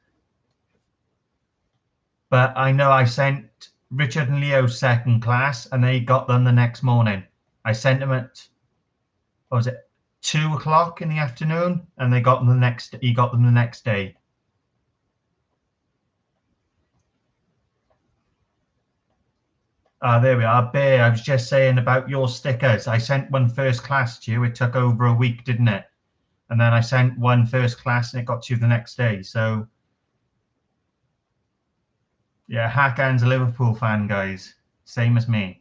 But I know I sent Richard and Leo second class, and they got them the next morning. I sent them at, what was it, 2 o'clock in the afternoon, and they got them he got them the next day. There we are. Bear, I was just saying about your stickers. I sent one first class to you. It took over a week, didn't it? And then I sent one first class and it got to you the next day. So, yeah, Hakan's a Liverpool fan, guys. Same as me.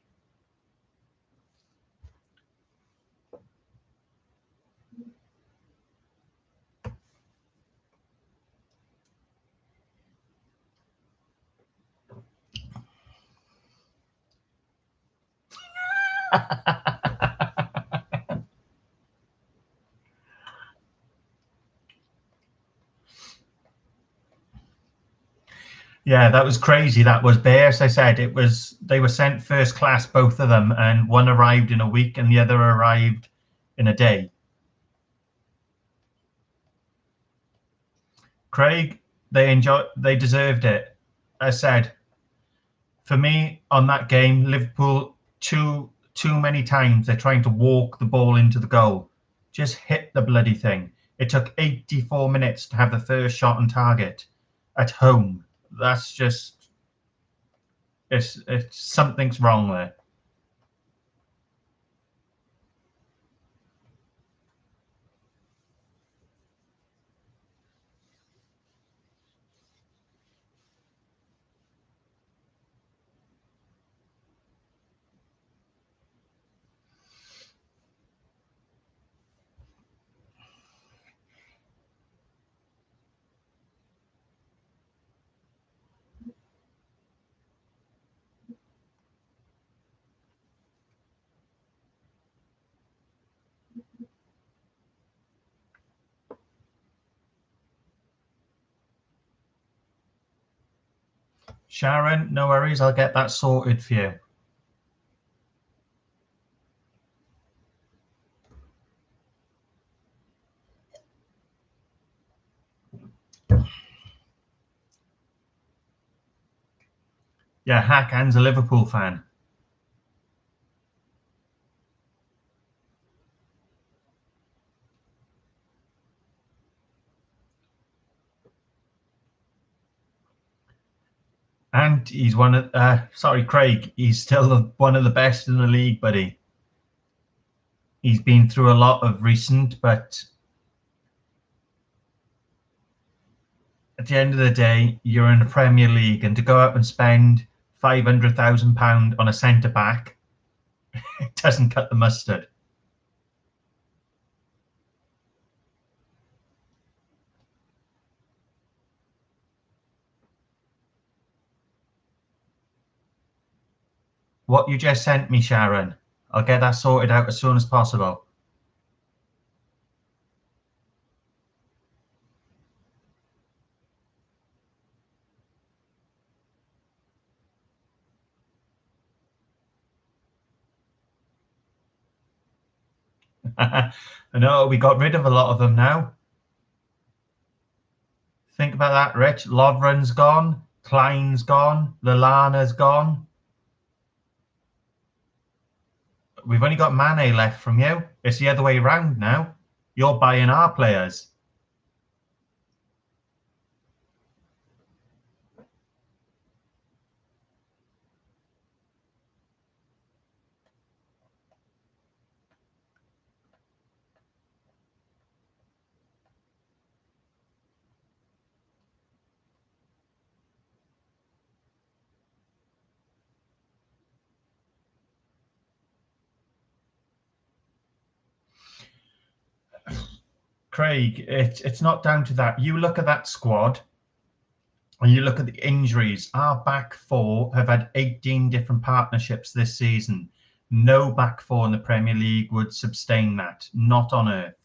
Yeah, that was crazy. That was Bear. As I said, they were sent first class, both of them, and one arrived in a week and the other arrived in a day. Craig, they deserved it. I said, for me on that game, Liverpool too many times they're trying to walk the ball into the goal. Just hit the bloody thing. It took 84 minutes to have the first shot on target at home. That's just it's something's wrong there. Sharon, no worries, I'll get that sorted for you. Yeah, Hakan's a Liverpool fan. And he's one of, sorry, Craig, he's still one of the best in the league, buddy. He's been through a lot of recent, but at the end of the day, you're in the Premier League, and to go out and spend £500,000 on a centre back, it doesn't cut the mustard. What you just sent me, Sharon, I'll get that sorted out as soon as possible. I know, we got rid of a lot of them now. Think about that, Rich. Lovren's gone, Klein's gone, Lallana's gone. We've only got Mane left from you. It's the other way around now. You're buying our players. Craig, it's not down to that. You look at that squad and you look at the injuries. Our back four have had 18 different partnerships this season. No back four in the Premier League would sustain that. Not on earth.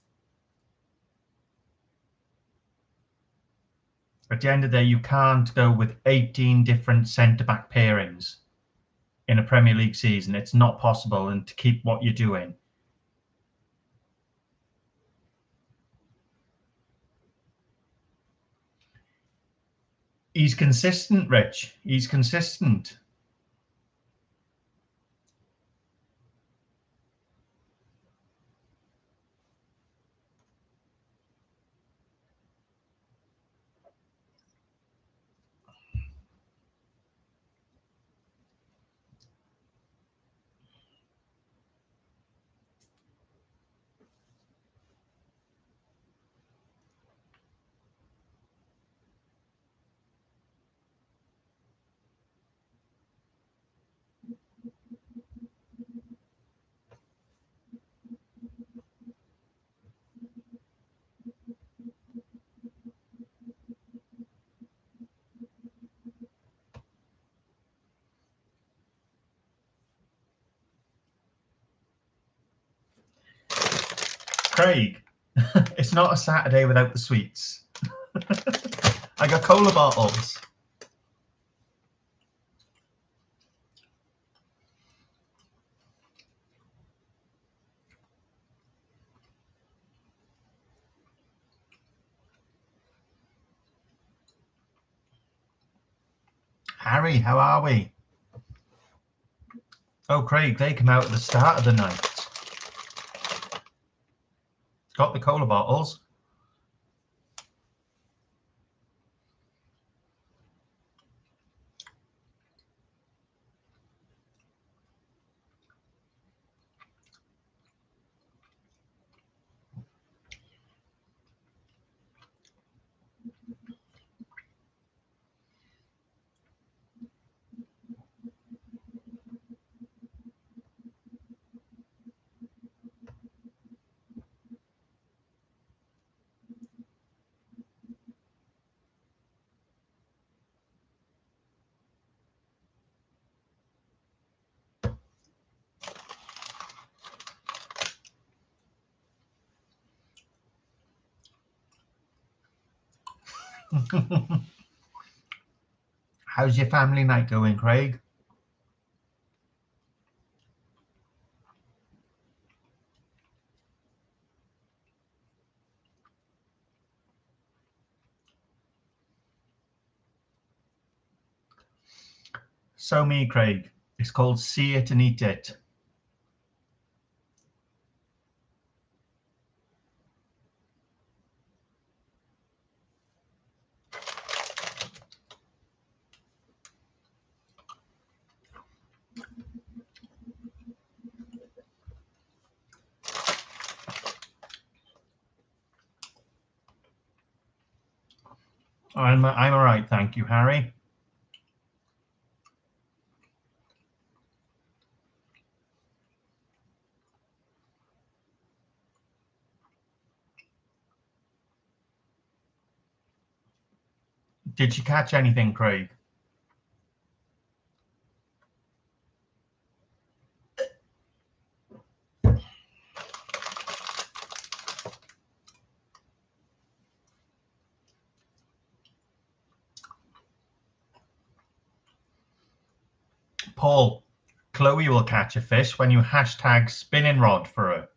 At the end of the day, you can't go with 18 different centre-back pairings in a Premier League season. It's not possible, and to keep what you're doing. He's consistent, Rich. He's consistent. Craig, it's not a Saturday without the sweets. I got cola bottles. Harry, how are we? Oh, Craig, they come out at the start of the night. Got the cola bottles. How's your family night going, Craig? So me, Craig. It's called See It and Eat It. I'm all right, thank you, Harry. Did you catch anything, Craig? Paul, Chloe will catch a fish when you hashtag spinning rod for her.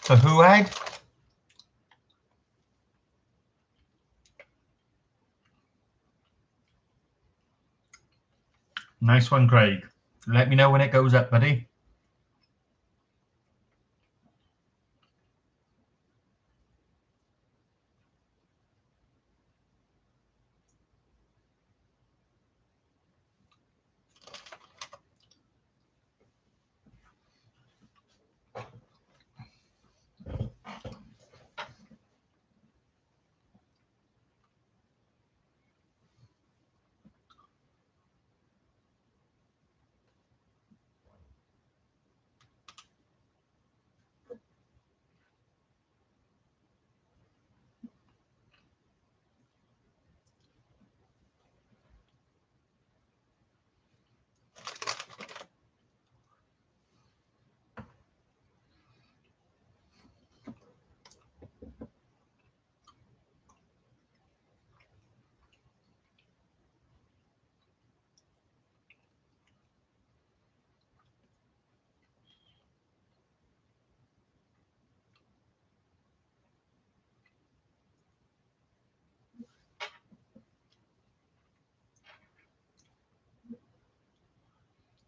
For who, Ed? Nice one, Craig. Let me know when it goes up, buddy.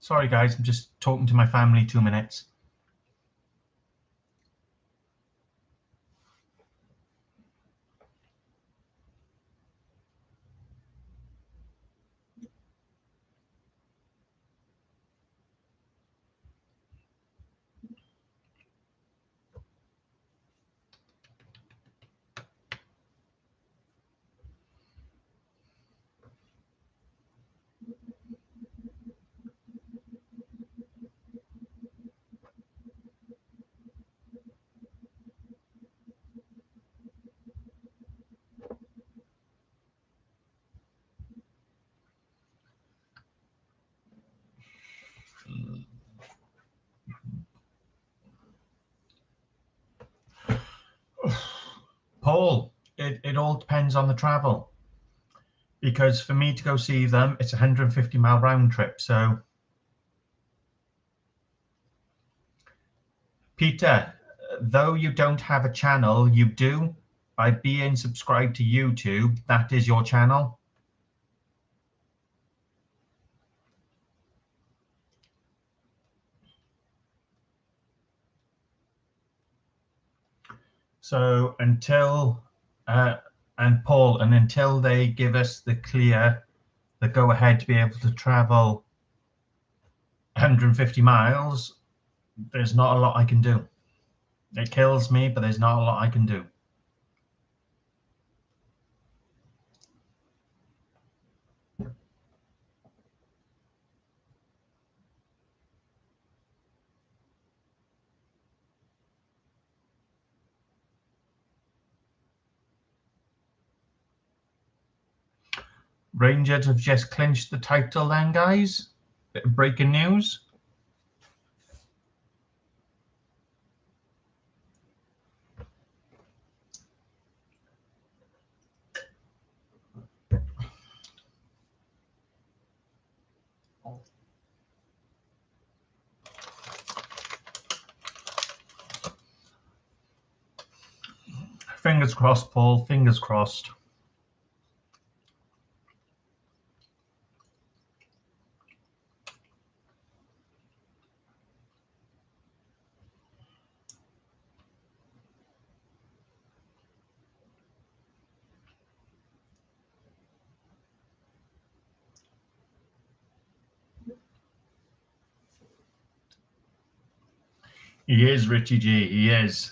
Sorry, guys, I'm just talking to my family 2 minutes. Paul, it all depends on the travel. Because for me to go see them, it's a 150-mile round trip. So, Peter, though you don't have a channel, you do. By being subscribed to YouTube, that is your channel. So until, and Paul, and until they give us the go ahead to be able to travel 150 miles, there's not a lot I can do. It kills me, but there's not a lot I can do. Rangers have just clinched the title then, guys. Bit of breaking news. Fingers crossed, Paul. Fingers crossed. He is, Richie G. He is.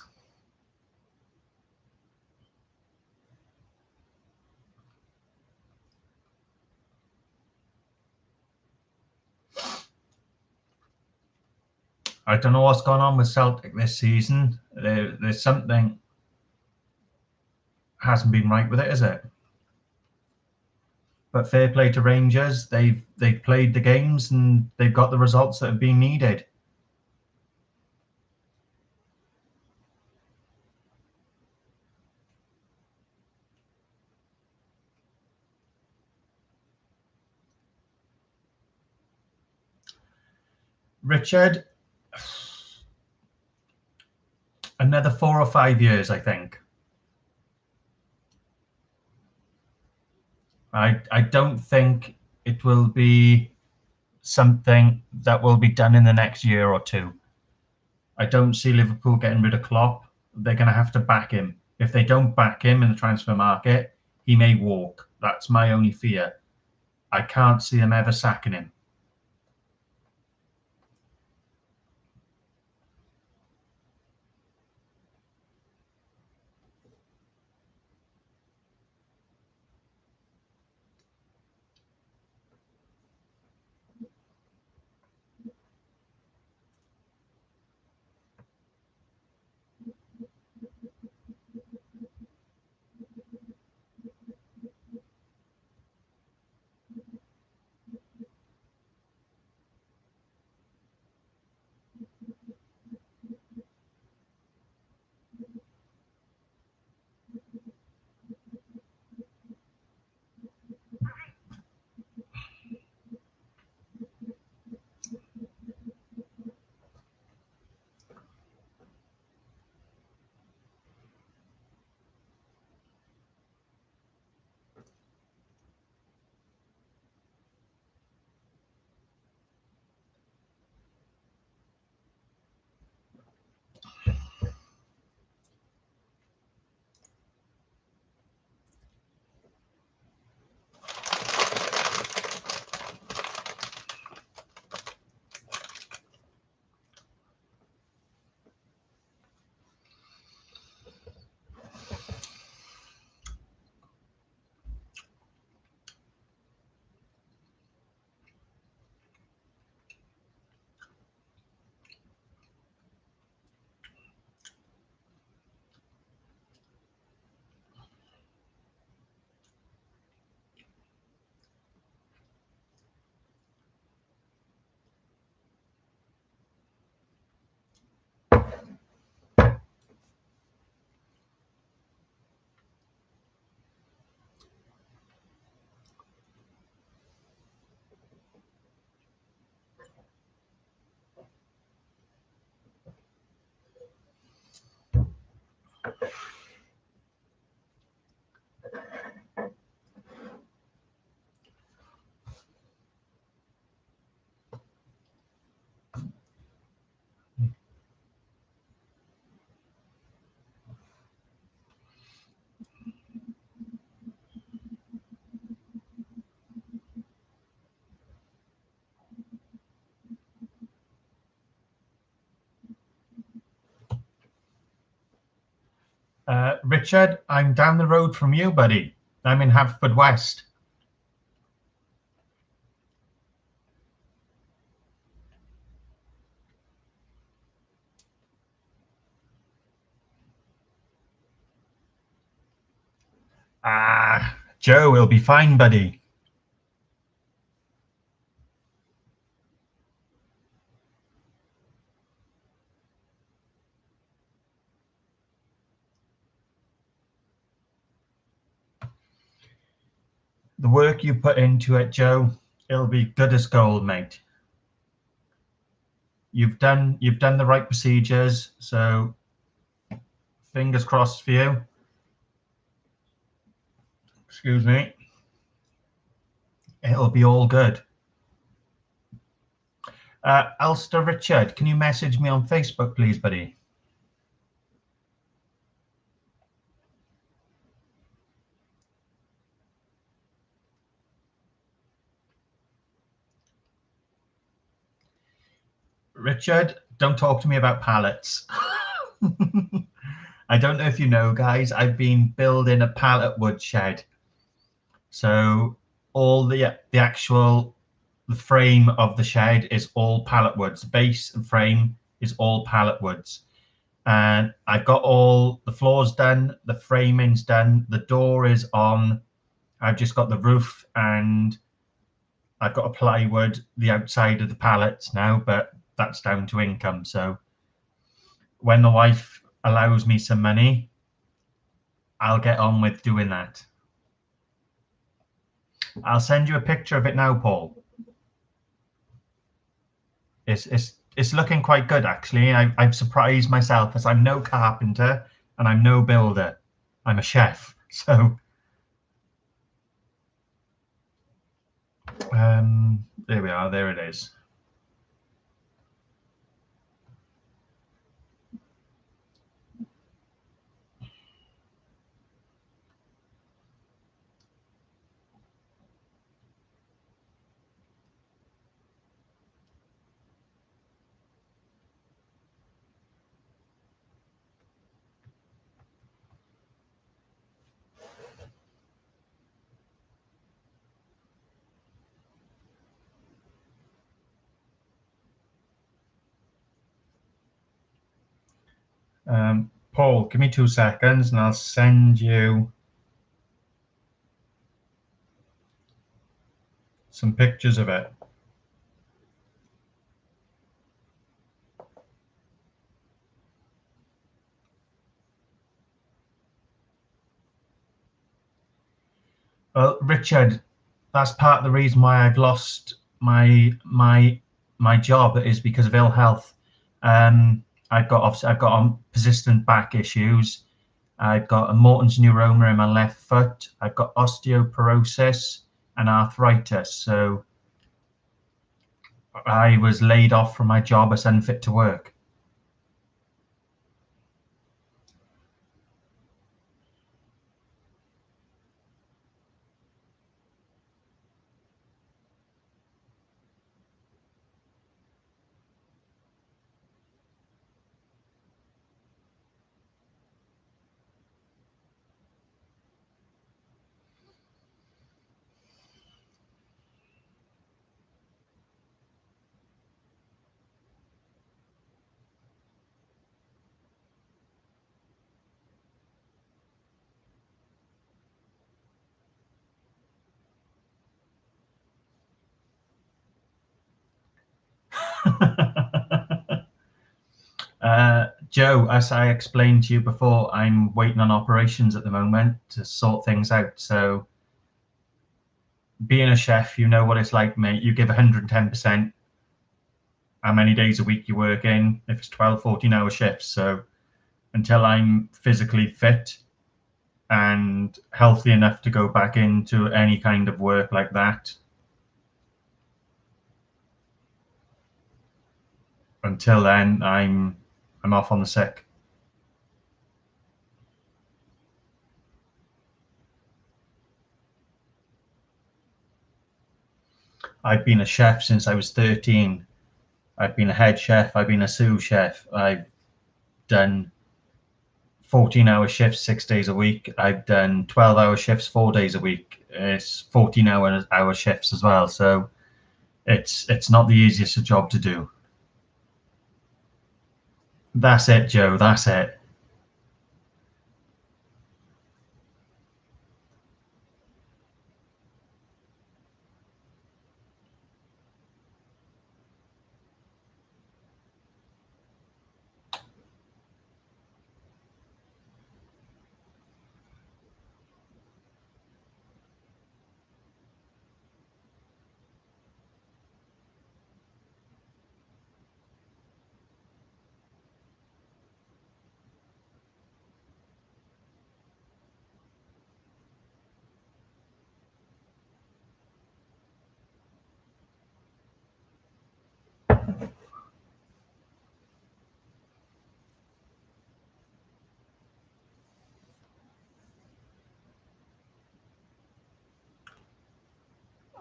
I don't know what's going on with Celtic this season. There's something hasn't been right with it, is it? But fair play to Rangers. They've played the games and they've got the results that have been needed. Richard, Another 4 or 5 years, I think. I don't think it will be something that will be done in the next year or two. I don't see Liverpool getting rid of Klopp. They're going to have to back him. If they don't back him in the transfer market, he may walk. That's my only fear. I can't see them ever sacking him. Richard, I'm down the road from you, buddy. I'm in Haverfordwest. Ah, Joe, we'll be fine, buddy. The work you put into it, Joe, it'll be good as gold, mate. You've done the right procedures, so fingers crossed for you. Excuse me. It'll be all good. Ulster Richard, can you message me on Facebook, please, buddy? Richard, don't talk to me about pallets. I don't know if you know, guys, I've been building a pallet wood shed. So all the frame of the shed is all pallet woods. The base and frame is all pallet woods. And I've got all the floors done, the framing's done, the door is on. I've just got the roof and I've got a plywood, the outside of the pallets now, but that's down to income. So when the wife allows me some money, I'll get on with doing that. I'll send you a picture of it now, Paul. It's it's looking quite good actually. I've surprised myself as I'm no carpenter and I'm no builder. I'm a chef. So there we are. There it is. Paul, give me 2 seconds and I'll send you some pictures of it. Well, Richard, that's part of the reason why I've lost my job is because of ill health. I've got persistent back issues. I've got a Morton's neuroma in my left foot. I've got osteoporosis and arthritis. So I was laid off from my job as unfit to work. Joe, as I explained to you before, I'm waiting on operations at the moment to sort things out. So being a chef, you know what it's like, mate. You give 110%. How many days a week you work in, if it's 12, 14-hour shifts. So until I'm physically fit and healthy enough to go back into any kind of work like that, until then, I'm off on the sick. I've been a chef since I was 13. I've been a head chef. I've been a sous chef. I've done 14-hour shifts 6 days a week. I've done 12-hour shifts 4 days a week. It's 14-hour shifts as well. So it's not the easiest job to do. That's it, Joe. That's it.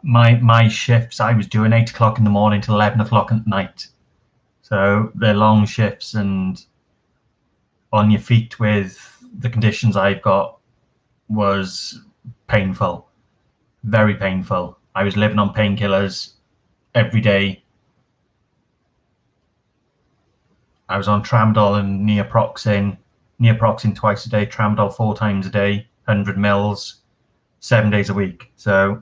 My shifts, I was doing 8 o'clock in the morning till 11 o'clock at night. So they're long shifts and on your feet with the conditions I've got was painful, very painful. I was living on painkillers every day. I was on Tramadol and Neoproxen twice a day, Tramadol 4 times a day, 100 mils, 7 days a week. So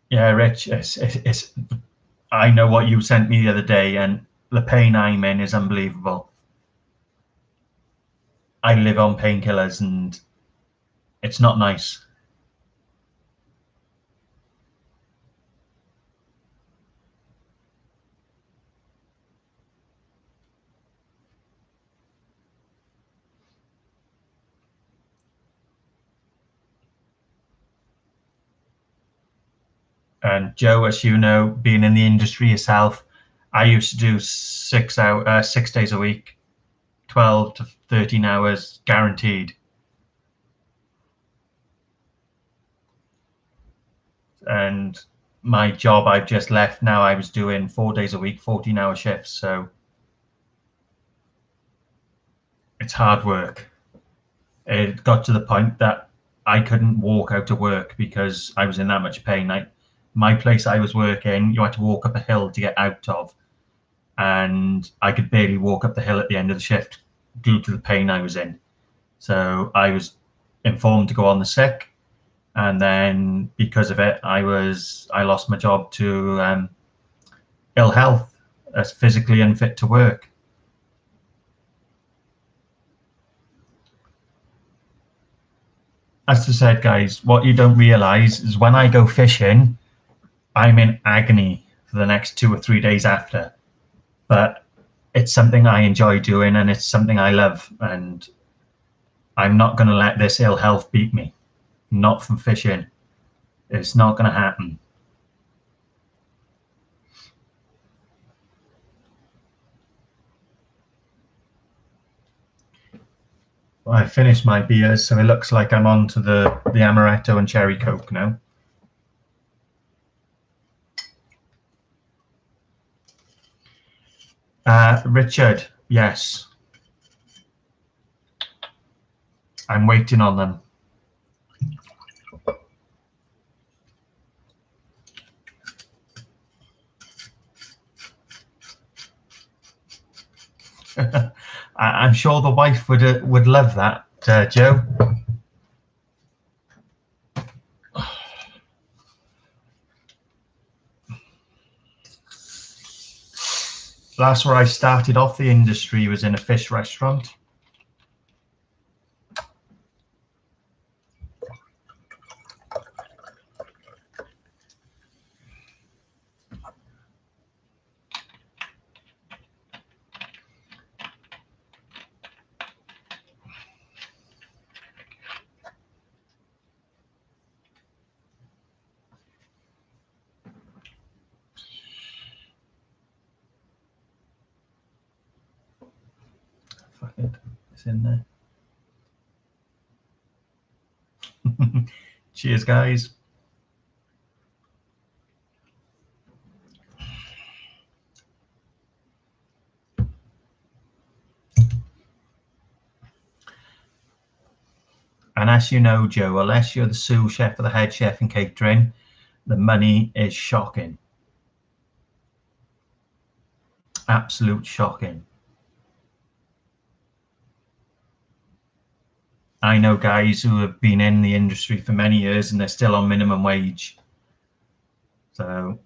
yeah, Rich, it's I know what you sent me the other day, and the pain I'm in is unbelievable. I live on painkillers, and it's not nice. And Joe, as you know, being in the industry yourself, I used to do 6 days a week, 12 to 13 hours guaranteed. And my job I've just left now, I was doing 4 days a week, 14-hour shifts. So it's hard work. It got to the point that I couldn't walk out to work because I was in that much pain. My place I was working, you had to walk up a hill to get out of, and I could barely walk up the hill at the end of the shift due to the pain I was in. So I was informed to go on the sick, and then because of it, I lost my job to ill health, as physically unfit to work. As I said, guys, what you don't realize is when I go fishing, I'm in agony for the next 2 or 3 days after. But it's something I enjoy doing, and it's something I love, and I'm not going to let this ill health beat me. Not from fishing. It's not going to happen. Well, I finished my beers, so it looks like I'm on to the Amaretto and Cherry Coke now. Richard, yes. I'm waiting on them. I'm sure the wife would love that, Joe. That's where I started off the industry, was in a fish restaurant. Fuck it, it's in there. Cheers, guys. And as you know, Joe, unless you're the sous chef or the head chef in catering, the money is shocking. Absolute shocking. I know guys who have been in the industry for many years and they're still on minimum wage. So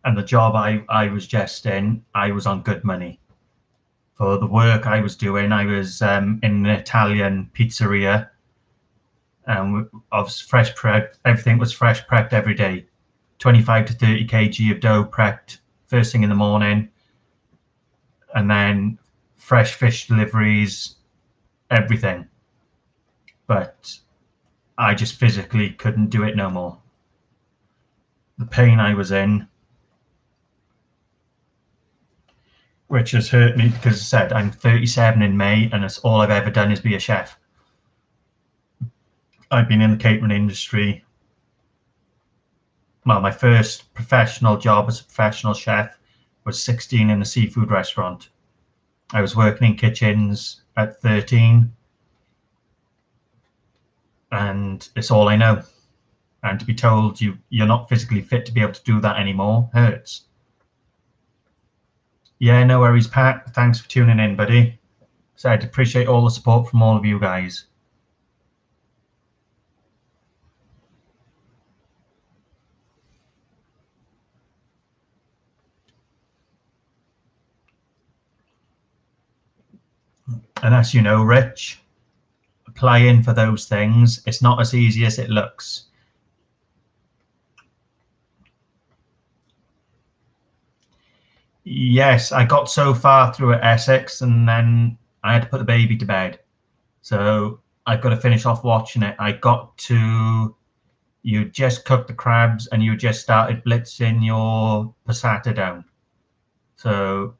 and the job I was just in, I was on good money. For the work I was doing, I was in an Italian pizzeria, and I was fresh prepped. Everything was fresh prepped every day. 25 to 30 kg of dough prepped first thing in the morning, and then fresh fish deliveries, everything. But I just physically couldn't do it no more. The pain I was in, which has hurt me, because I said I'm 37 in May, and that's all I've ever done is be a chef. I've been in the catering industry. Well, my first professional job as a professional chef was 16 in a seafood restaurant. I was working in kitchens at 13. and it's all I know. And to be told you're not physically fit to be able to do that anymore hurts. Yeah, no worries, Pat. Thanks for tuning in, buddy. So I'd appreciate all the support from all of you guys. And as you know, Rich, applying for those things, it's not as easy as it looks. Yes, I got so far through at Essex and then I had to put the baby to bed. So I've got to finish off watching it. I got to, you just cooked the crabs and you just started blitzing your passata down. So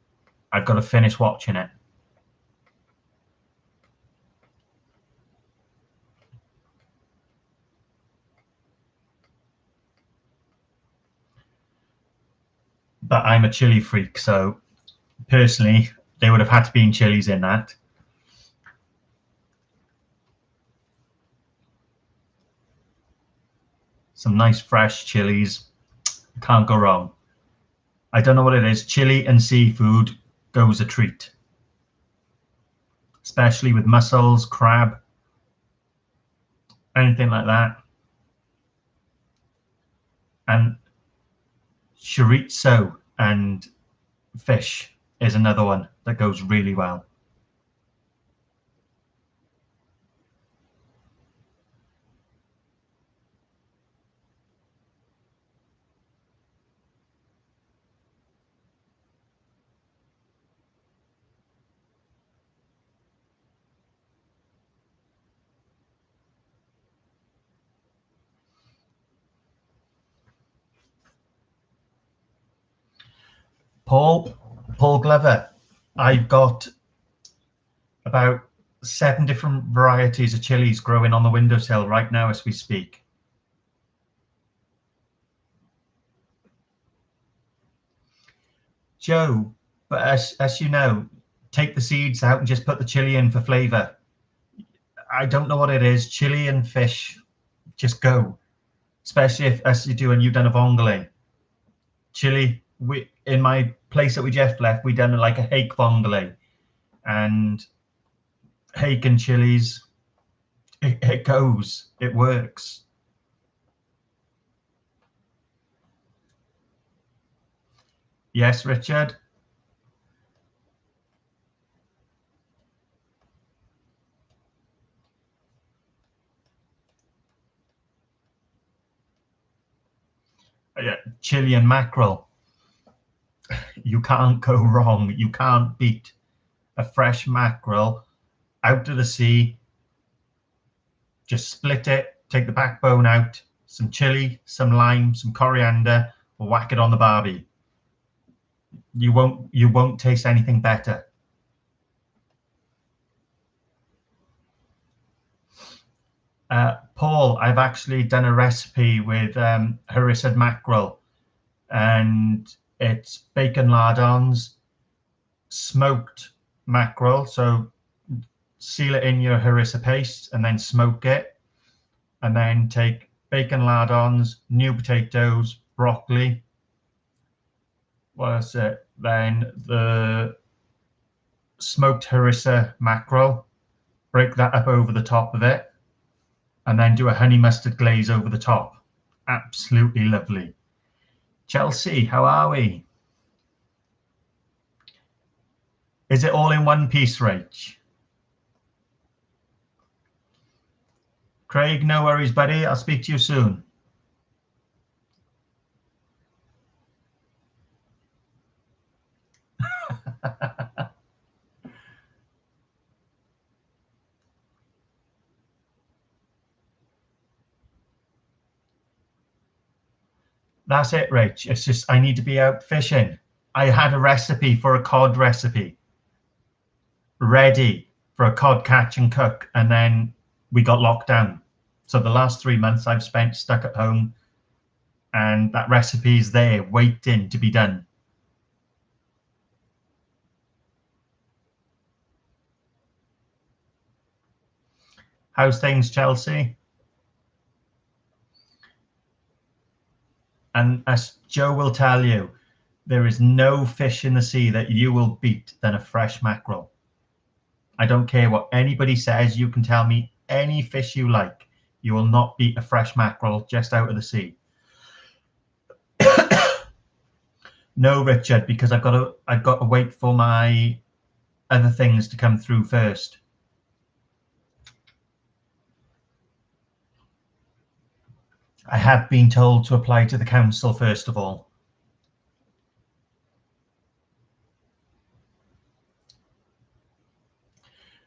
I've got to finish watching it. But I'm a chili freak, so personally, there would have had to be chilies in that. Some nice fresh chilies, can't go wrong. I don't know what it is, chili and seafood goes a treat, especially with mussels, crab, anything like that. And chorizo and fish is another one that goes really well. Paul Glover, I've got about 7 different varieties of chilies growing on the windowsill right now as we speak. Joe, but as you know, take the seeds out and just put the chili in for flavor. I don't know what it is. Chili and fish just go, especially if, as you do, and you've done a vongole. Chili, we in my place that we just left, we done like a hake vongole, and hake and chilies, it goes, it works. Yes, Richard. Yeah, chili and mackerel. You can't go wrong. You can't beat a fresh mackerel out of the sea. Just split it, take the backbone out, some chili, some lime, some coriander, whack it on the barbie. You won't taste anything better. Paul, I've actually done a recipe with harissa mackerel, and it's bacon lardons, smoked mackerel. So seal it in your harissa paste and then smoke it, and then take bacon lardons, new potatoes, broccoli. What's it? Then the smoked harissa mackerel, break that up over the top of it, and then do a honey mustard glaze over the top. Absolutely lovely. Chelsea, how are we? Is it all in one piece, Rach? Craig, no worries, buddy. I'll speak to you soon. That's it, Rach. It's just I need to be out fishing. I had a recipe for a cod recipe ready for a cod catch and cook, and then we got locked down. So the last 3 months I've spent stuck at home, and that recipe is there waiting to be done. How's things, Chelsea? And as Joe will tell you, there is no fish in the sea that you will beat than a fresh mackerel. I don't care what anybody says. You can tell me any fish you like. You will not beat a fresh mackerel just out of the sea. No, Richard, because I've got to wait for my other things to come through first. I have been told to apply to the council first of all.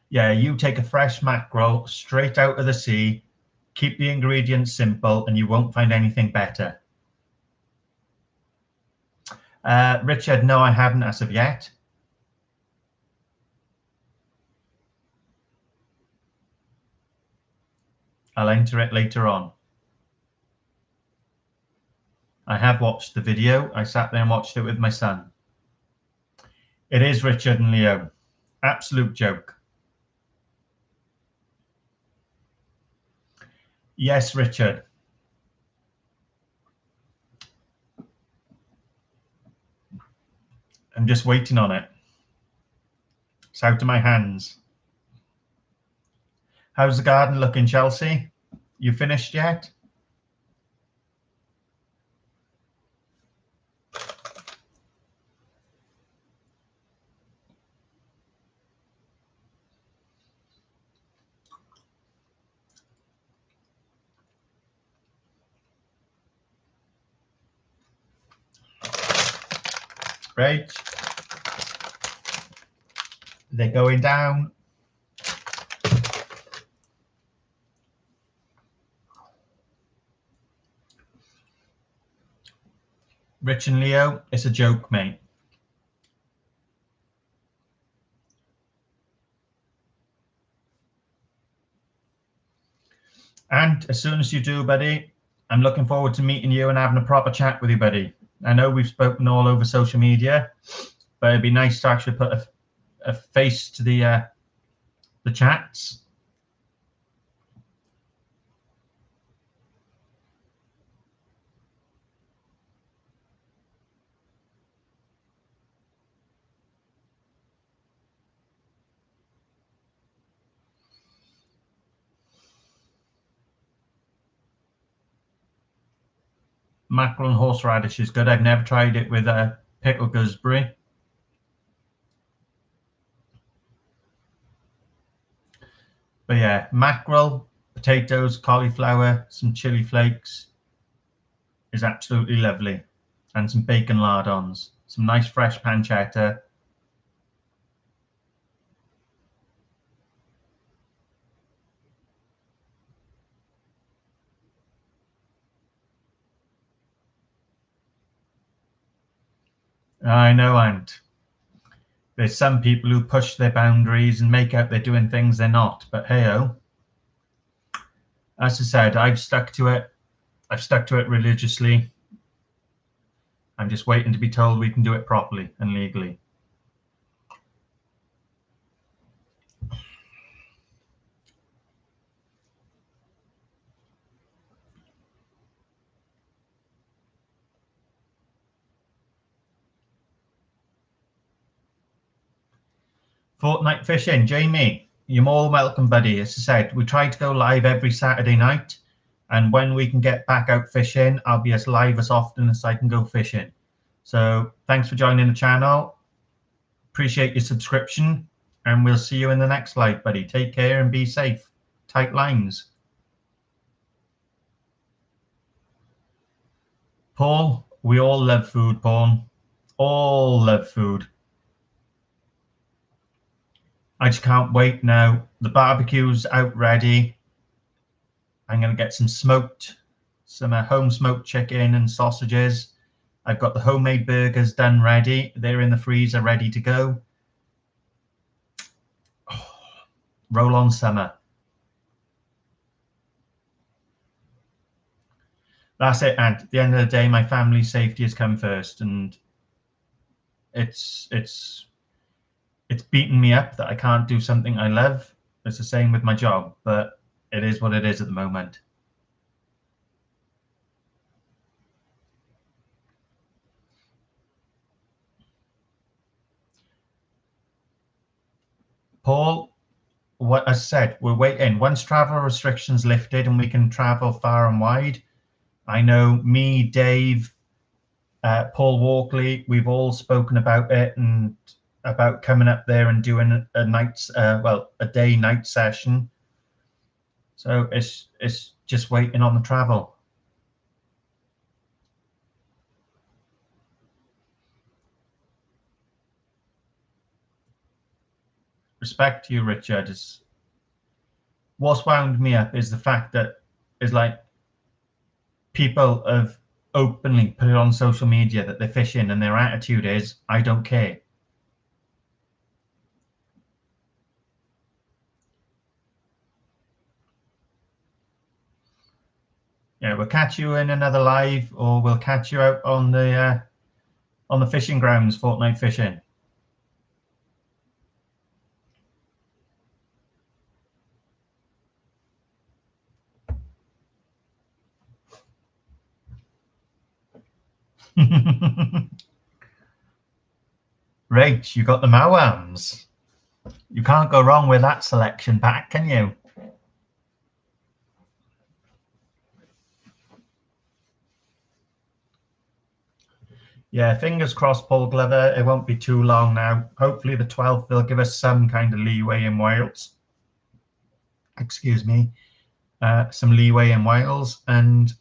Yeah, you take a fresh mackerel straight out of the sea, keep the ingredients simple, and you won't find anything better. Richard, no, I haven't as of yet. I'll enter it later on. I have watched the video. I sat there and watched it with my son. It is Richard and Leo. Absolute joke. Yes, Richard. I'm just waiting on it. It's out of my hands. How's the garden looking, Chelsea? You finished yet? Right. They're going down. Rich and Leo, it's a joke, mate. And as soon as you do, buddy, I'm looking forward to meeting you and having a proper chat with you, buddy. I know we've spoken all over social media, but it'd be nice to actually put a face to the chats. Mackerel and horseradish is good. I've never tried it with a pickled gooseberry. But yeah, mackerel, potatoes, cauliflower, some chili flakes is absolutely lovely. And some bacon lardons, some nice fresh pancetta. I know, Ant. There's some people who push their boundaries and make out they're doing things they're not. But hey-oh. As I said, I've stuck to it. I've stuck to it religiously. I'm just waiting to be told we can do it properly and legally. Fortnite fishing, Jamie, you're more welcome, buddy. As I said, we try to go live every Saturday night, and when we can get back out fishing, I'll be as live as often as I can go fishing. So thanks for joining the channel. Appreciate your subscription, and we'll see you in the next live, buddy. Take care and be safe. Tight lines. Paul, we all love food, Paul. All love food. I just can't wait now. The barbecue's out ready. I'm going to get some home smoked chicken and sausages. I've got the homemade burgers done ready. They're in the freezer ready to go. Oh, roll on summer. That's it. And at the end of the day, my family's safety has come first, and it's beaten me up that I can't do something I love. It's the same with my job, but it is what it is at the moment. Paul, what I said, we're waiting. Once travel restrictions lifted and we can travel far and wide, I know me, Dave, Paul Walkley, we've all spoken about it and about coming up there and doing a night, a day-night session. So it's just waiting on the travel. Respect to you, Richard. What's wound me up is the fact that it's like people have openly put it on social media that they're fishing and their attitude is, I don't care. Yeah, we'll catch you in another live, or we'll catch you out on the fishing grounds, Fortnite fishing. Rach, you got the Mawams. You can't go wrong with that selection pack, can you? Yeah, fingers crossed, Paul Glover. It won't be too long now. Hopefully the 12th, they'll give us some kind of leeway in Wales. Excuse me. Some leeway in Wales, and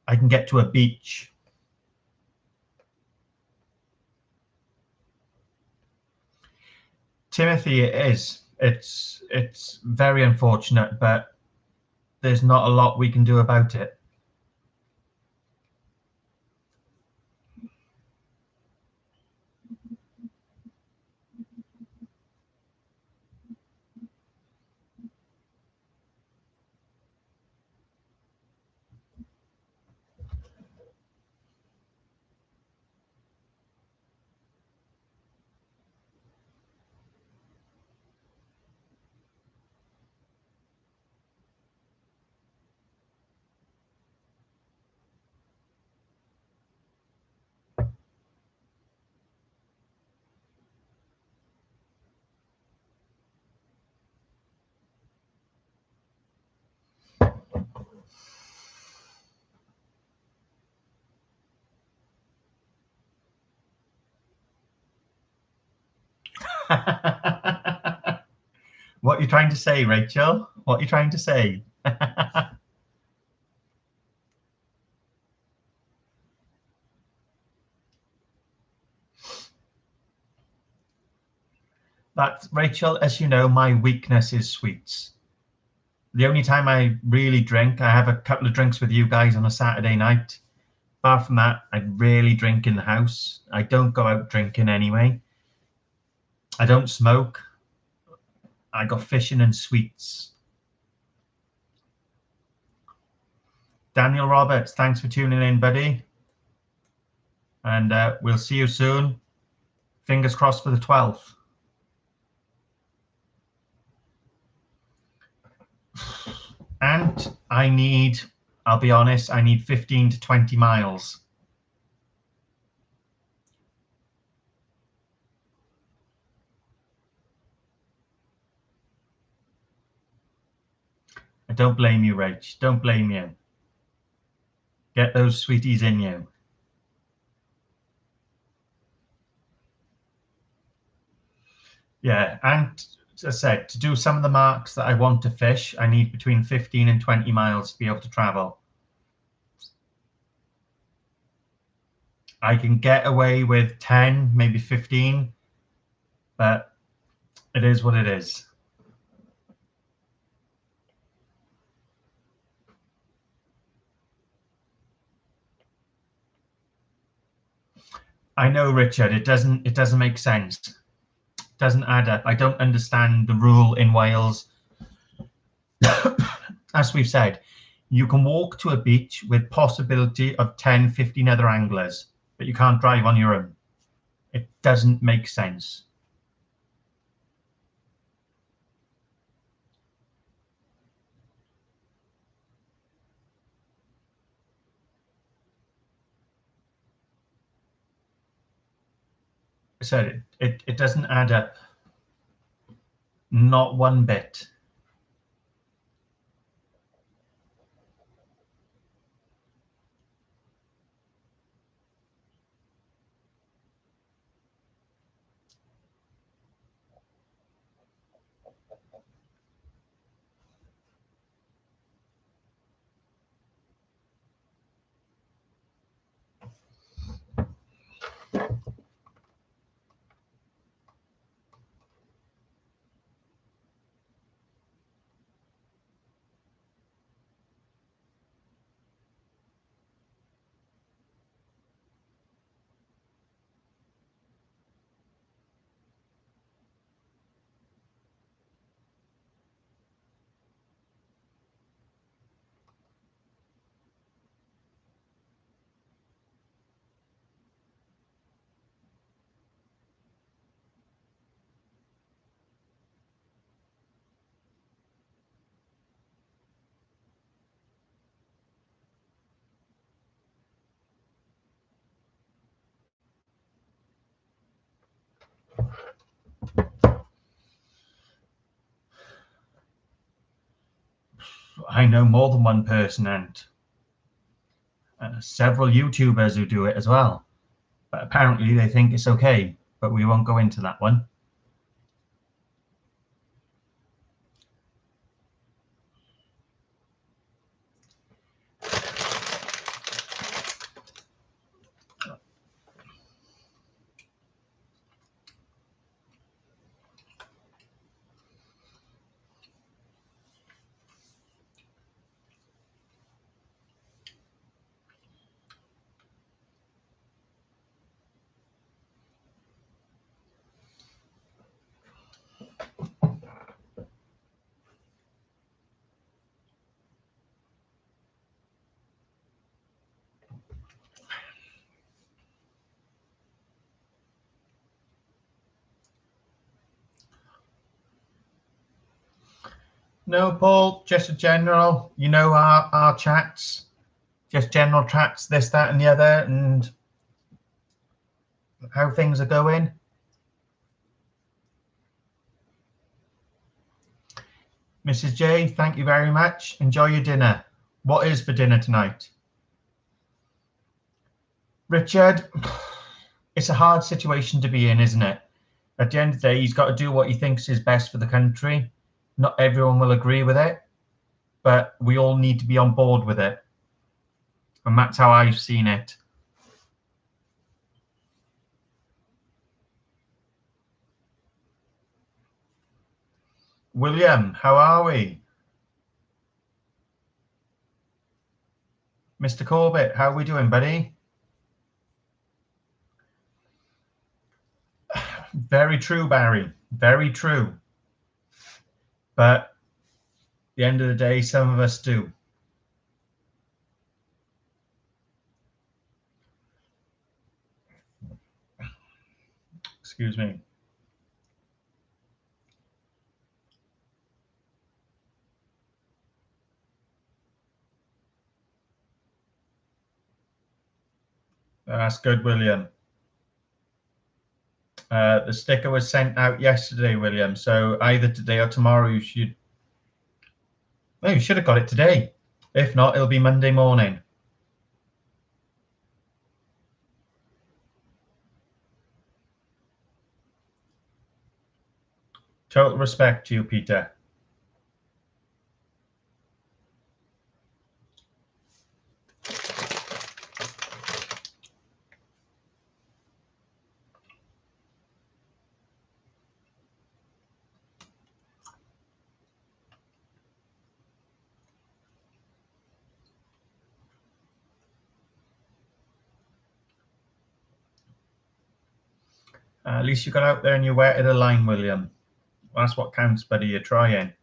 I can get to a beach. Timothy, it is. It's very unfortunate, but there's not a lot we can do about it. What are you trying to say, Rachel? What are you trying to say? That, Rachel, as you know, my weakness is sweets. The only time I really drink, I have a couple of drinks with you guys on a Saturday night. Apart from that, I rarely drink in the house. I don't go out drinking anyway. I don't smoke. I got fishing and sweets. Daniel Roberts, thanks for tuning in, buddy. And we'll see you soon. Fingers crossed for the 12th. And I'll be honest, I need 15 to 20 miles. I don't blame you, Rach. Don't blame you. Get those sweeties in you. Yeah, and as I said, to do some of the marks that I want to fish, I need between 15 and 20 miles to be able to travel. I can get away with 10, maybe 15, but it is what it is. I know, Richard, it doesn't make sense. It doesn't add up. I don't understand the rule in Wales. As we've said, you can walk to a beach with possibility of 10, 15 other anglers, but you can't drive on your own. It doesn't make sense. I said it doesn't add up. Not one bit. I know more than one person, and several YouTubers who do it as well. But apparently they think it's okay, but we won't go into that one. No, Paul, just a general, you know, our chats, just general chats, this, that, and the other, and how things are going. Mrs. J, thank you very much. Enjoy your dinner. What is for dinner tonight? Richard, it's a hard situation to be in, isn't it? At the end of the day, he's got to do what he thinks is best for the country. Not everyone will agree with it, but we all need to be on board with it. And that's how I've seen it. William, how are we? Mr. Corbett, how are we doing, buddy? Very true, Barry. Very true. But at the end of the day, some of us do. Excuse me. That's good, William. The sticker was sent out yesterday, William. So either today or tomorrow you should. Oh, you should have got it today. If not, it'll be Monday morning. Total respect to you, Peter. At least you got out there and you wetted a line, William. That's what counts, buddy. You're trying.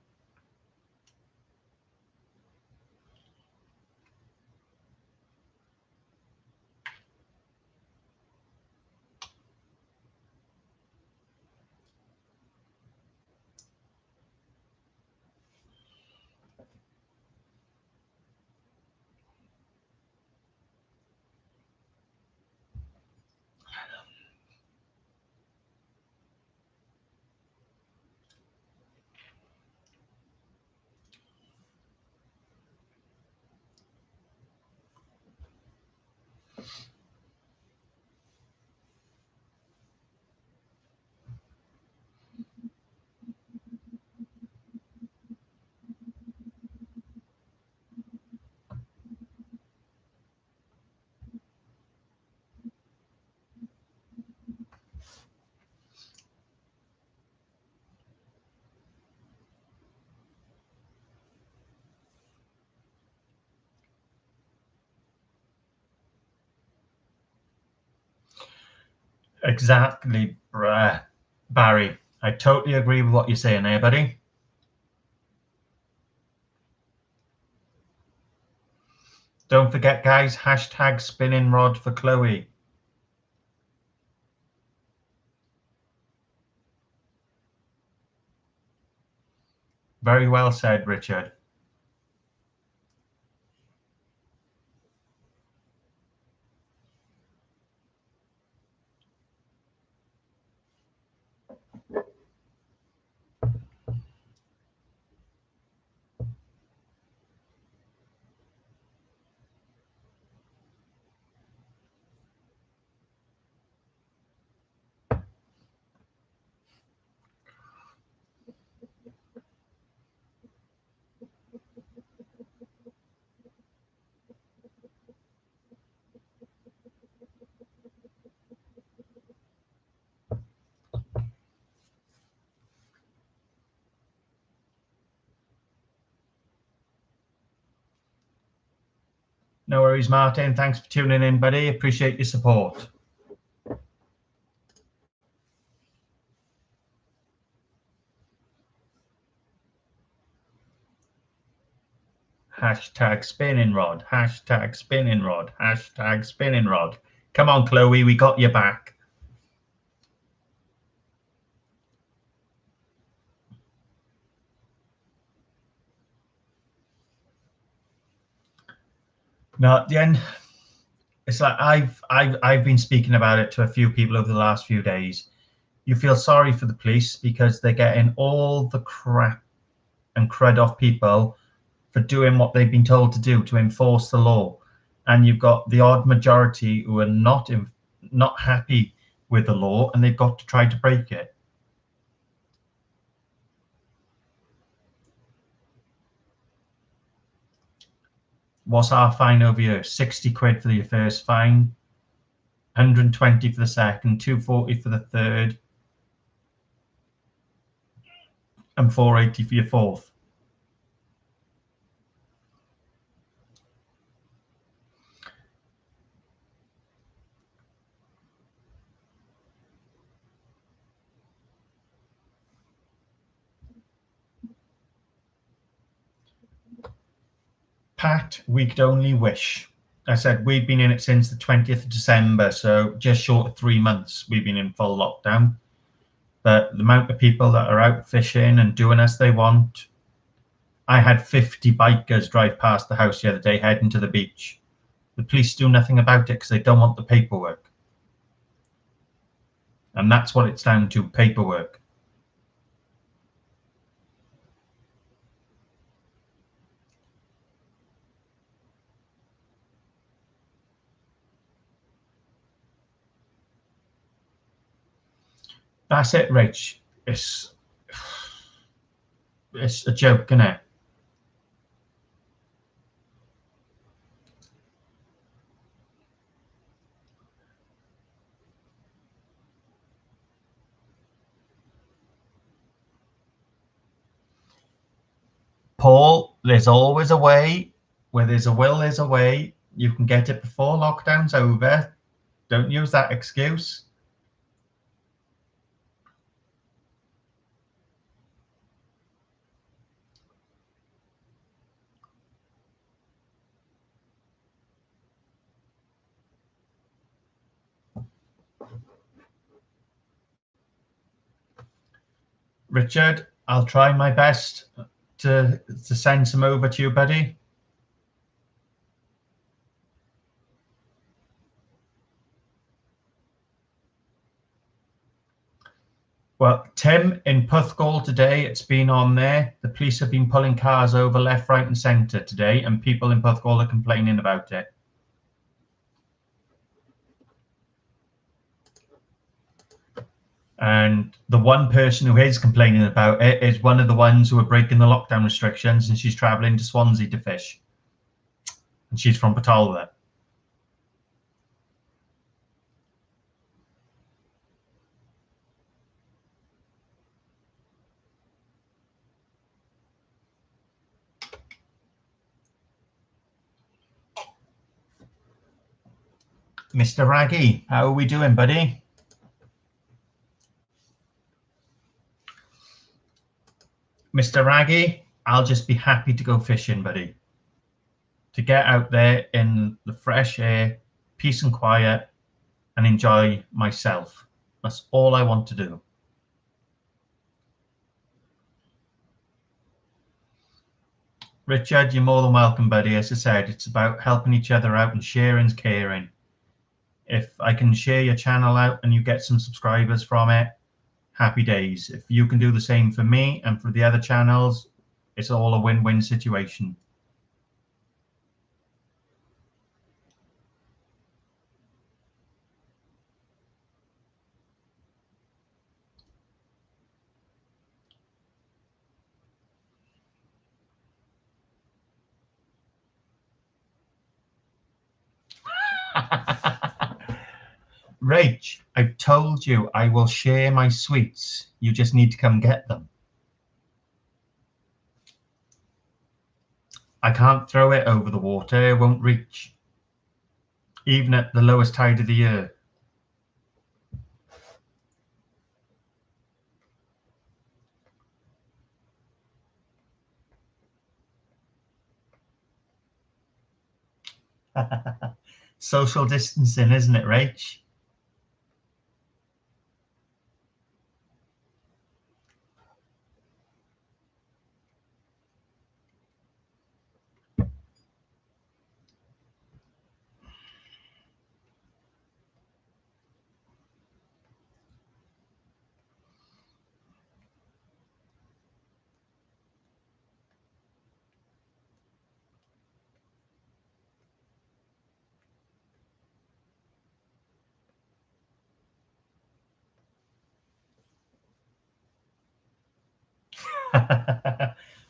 Exactly, Barry. I totally agree with what you're saying there, buddy. Don't forget, guys, hashtag spinning rod for Chloe. Very well said, Richard. No worries, Martin. Thanks for tuning in, buddy. Appreciate your support. Hashtag spinning rod. Hashtag spinning rod. Hashtag spinning rod. Come on, Chloe. We got your back. No, at the end, it's like I've been speaking about it to a few people over the last few days. You feel sorry for the police because they're getting all the crap and cred off people for doing what they've been told to do to enforce the law, and you've got the odd majority who are not happy with the law, and they've got to try to break it. What's our fine over here? 60 quid for your first fine, 120 for the second, 240 for the third, and 480 for your fourth. Pat, we could only wish. I said we've been in it since the 20th of December, so just short of 3 months we've been in full lockdown. But the amount of people that are out fishing and doing as they want. I had 50 bikers drive past the house the other day heading to the beach. The police do nothing about it because they don't want the paperwork. And that's what it's down to, paperwork. That's it, Rach. It's a joke, isn't it? Paul, there's always a way. Where there's a will, there's a way. You can get it before lockdown's over. Don't use that excuse. Richard, I'll try my best to send some over to you, buddy. Well, Tim, in Puthgall today, it's been on there. The police have been pulling cars over left, right, and centre today, and people in Puthgall are complaining about it. And the one person who is complaining about it is one of the ones who are breaking the lockdown restrictions, and she's travelling to Swansea to fish. And she's from Batalva. Mr. Raggy, how are we doing, buddy? Mr. Raggy, I'll just be happy to go fishing, buddy. To get out there in the fresh air, peace and quiet, and enjoy myself. That's all I want to do. Richard, you're more than welcome, buddy. As I said, it's about helping each other out and sharing's caring. If I can share your channel out and you get some subscribers from it, happy days. If you can do the same for me and for the other channels, it's all a win-win situation. Rach, I've told you I will share my sweets. You just need to come get them. I can't throw it over the water. It won't reach, even at the lowest tide of the year. Social distancing, isn't it, Rach?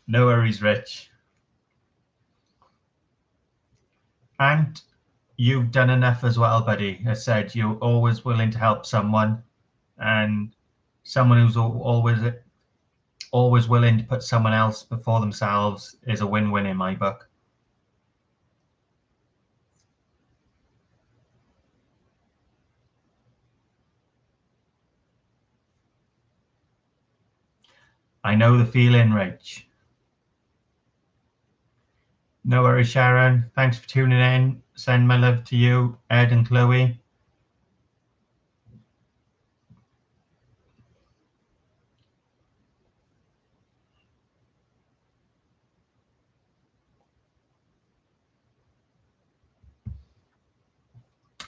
No worries, Rich. And you've done enough as well, buddy. As I said, you're always willing to help someone, and someone who's always willing to put someone else before themselves is a win-win in my book. I know the feeling, Rich. No worries, Sharon. Thanks for tuning in. Send my love to you, Ed and Chloe.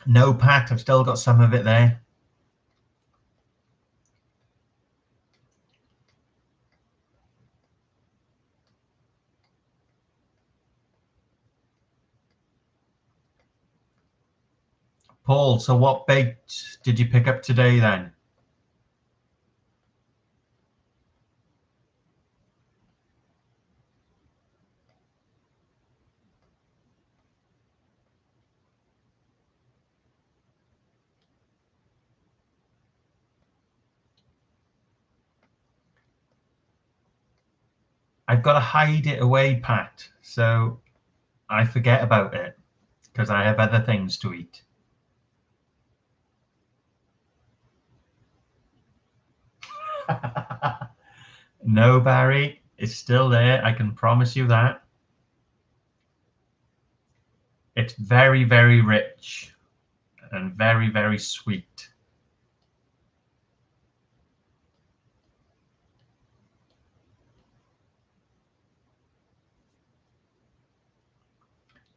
No, Pat, I've still got some of it there. Paul, so what bait did you pick up today then? I've got to hide it away, Pat, so I forget about it because I have other things to eat. No, Barry, it's still there. I can promise you that. It's very, very rich and very, very sweet.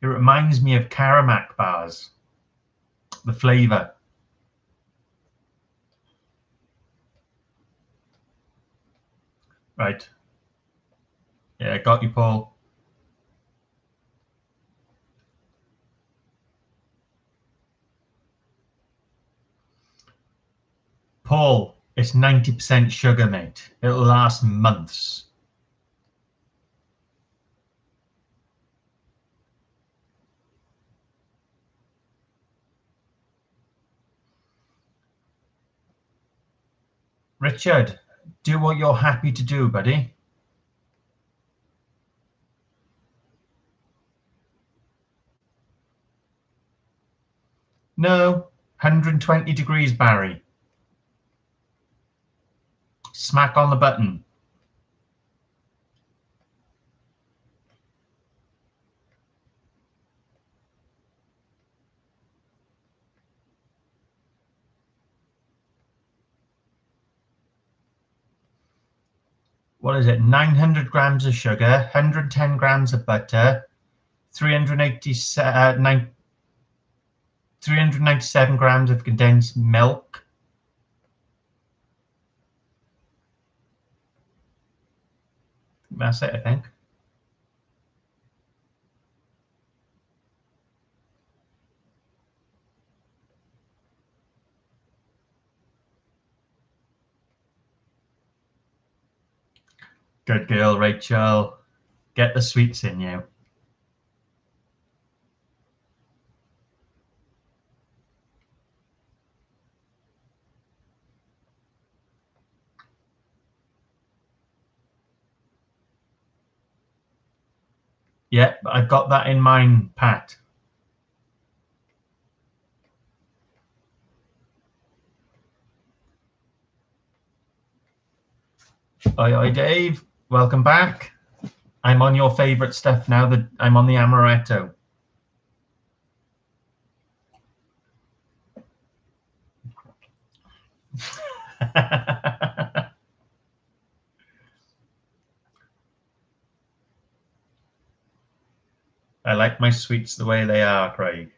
It reminds me of Karamak bars, the flavor. Right. Yeah, got you, Paul. Paul, it's 90% sugar, mate. It'll last months. Richard, do what you're happy to do, buddy. No, 120 degrees, Barry. Smack on the button. what is it? 900 grams of sugar, 110 grams of butter, 397 grams of condensed milk. That's it, I think. Good girl, Rachel. Get the sweets in you. Yeah, I've got that in mind, Pat. Oi, Dave. Welcome back. I'm on your favorite stuff now that I'm on the amaretto. I like my sweets the way they are, Craig.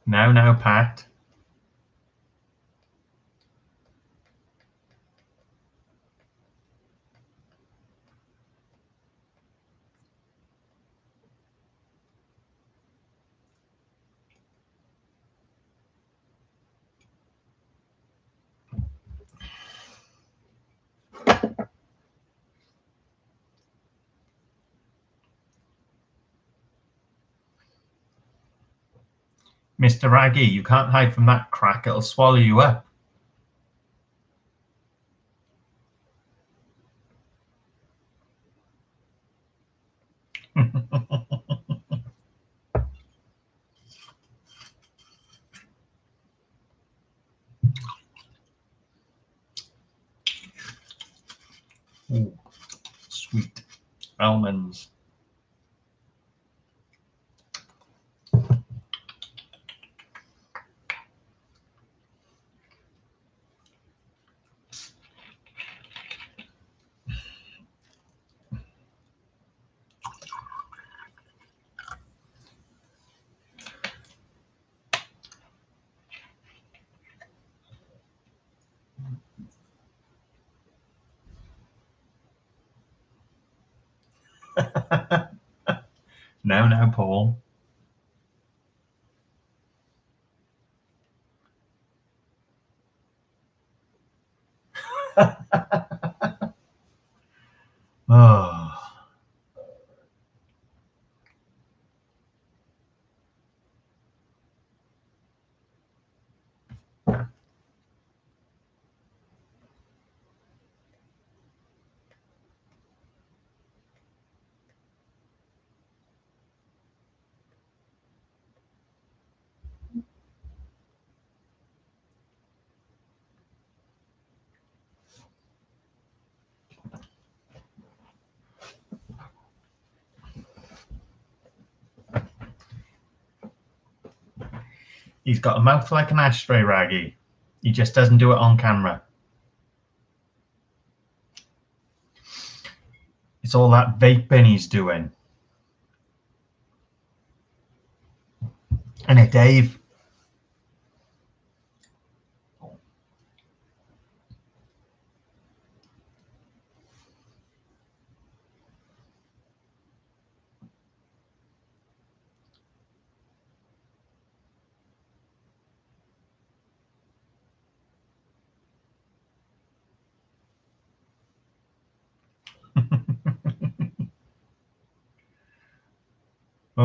Now, Pat. Mr. Raggy, you can't hide from that crack. It'll swallow you up. Ooh, sweet almonds. Now, Paul. Oh. He's got a mouth like an ashtray, Raggy. He just doesn't do it on camera. It's all that vaping he's doing. And it, Dave.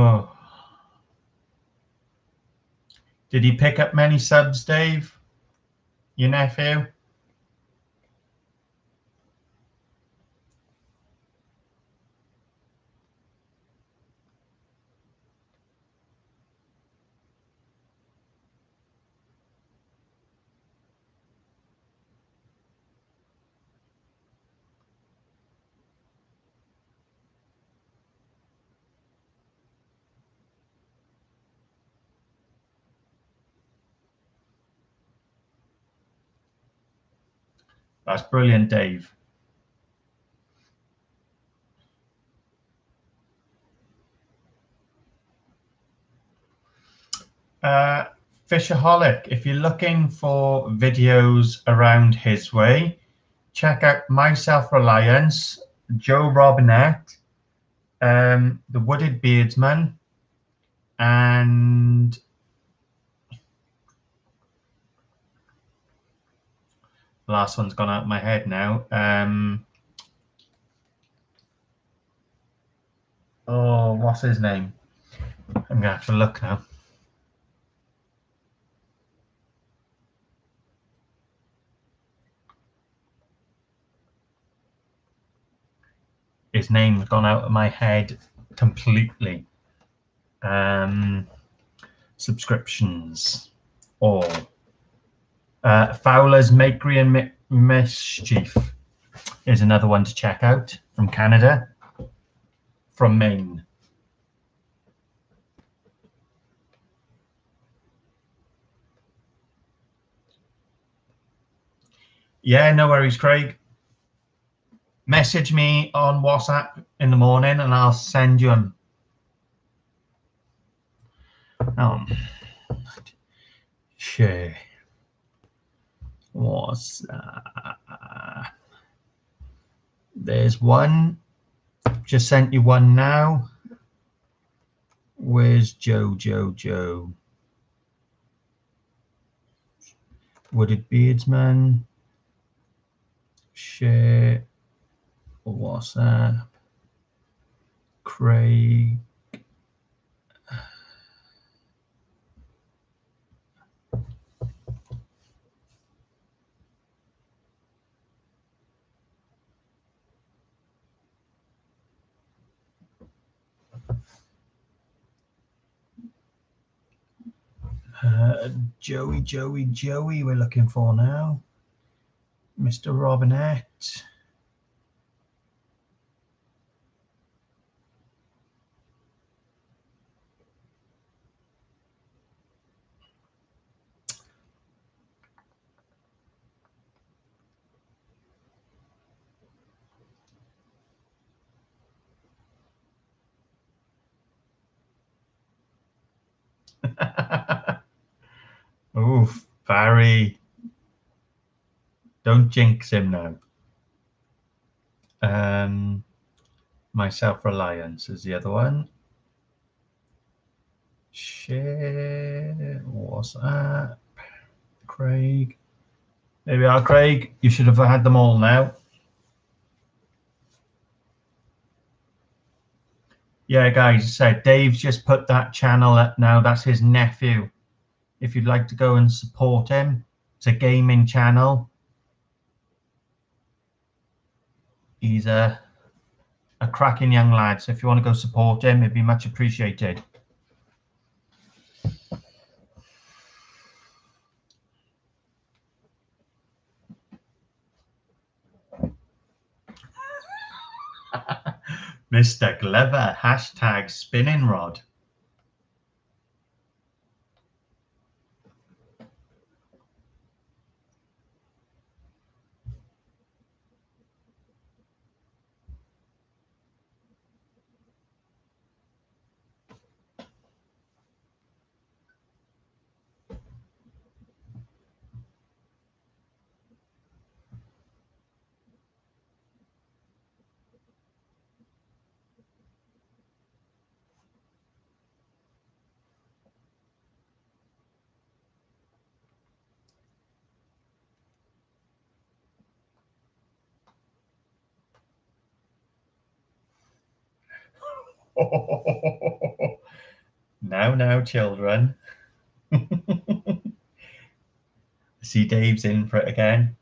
Oh. Did he pick up many subs, Dave? Your nephew? That's brilliant, Dave. Fishaholic, if you're looking for videos around his way, check out My Self-Reliance, Joe Robinette, The Wooded Beardsman, and the last one's gone out of my head now. Oh, what's his name? I'm going to have to look now. His name's gone out of my head completely. Subscriptions. All. Fowler's Makery and Mischief is another one to check out from Canada, from Maine. Yeah, no worries, Craig. Message me on WhatsApp in the morning and I'll send you them. Share. What's there's one. Just sent you one now. Where's Joe? Wooded Beardsman. Share. WhatsApp. Craig. Joey, we're looking for now. Mr. Robinette. Oof, Barry. Don't jinx him now. My Self-Reliance is the other one. Share WhatsApp. Craig. There we are, Craig. You should have had them all now. Yeah, guys, I said Dave's just put that channel up now. That's his nephew. If you'd like to go and support him, it's a gaming channel. He's a cracking young lad. So if you want to go support him, it'd be much appreciated. Mr. Glover, hashtag spinning rod. Now, children. See, Dave's in for it again.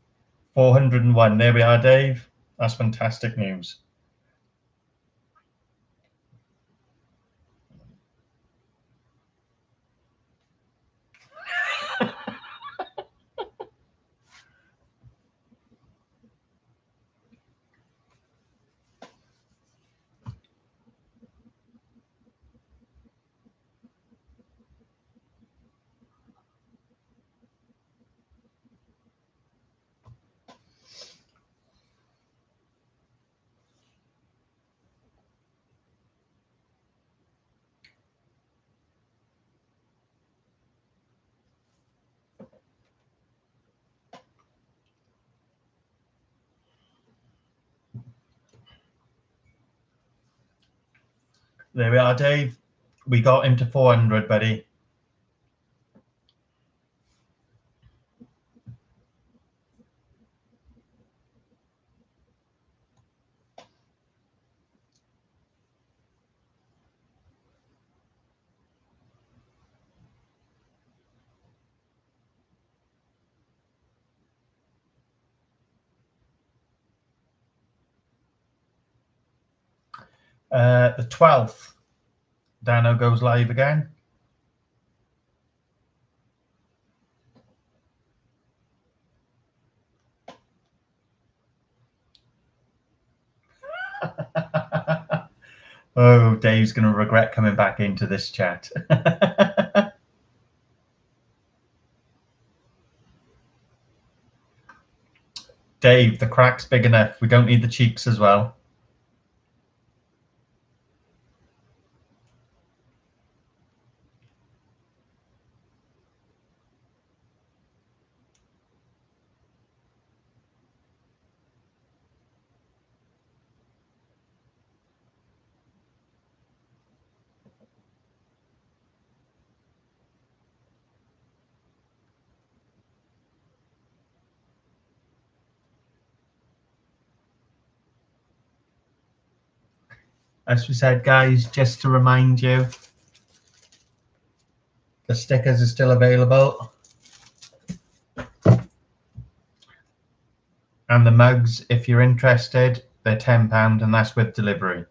401. There we are, Dave. That's fantastic news. There we are, Dave. We got him to 400, buddy. The 12th, Dano goes live again. Oh, Dave's going to regret coming back into this chat. Dave, the crack's big enough. We don't need the cheeks as well. As we said, guys, just to remind you, the stickers are still available. And the mugs, if you're interested, they're £10 and that's with delivery.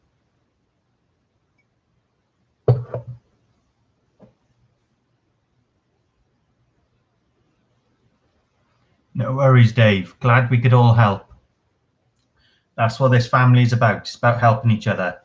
No worries, Dave. Glad we could all help. That's what this family's about. It's about helping each other.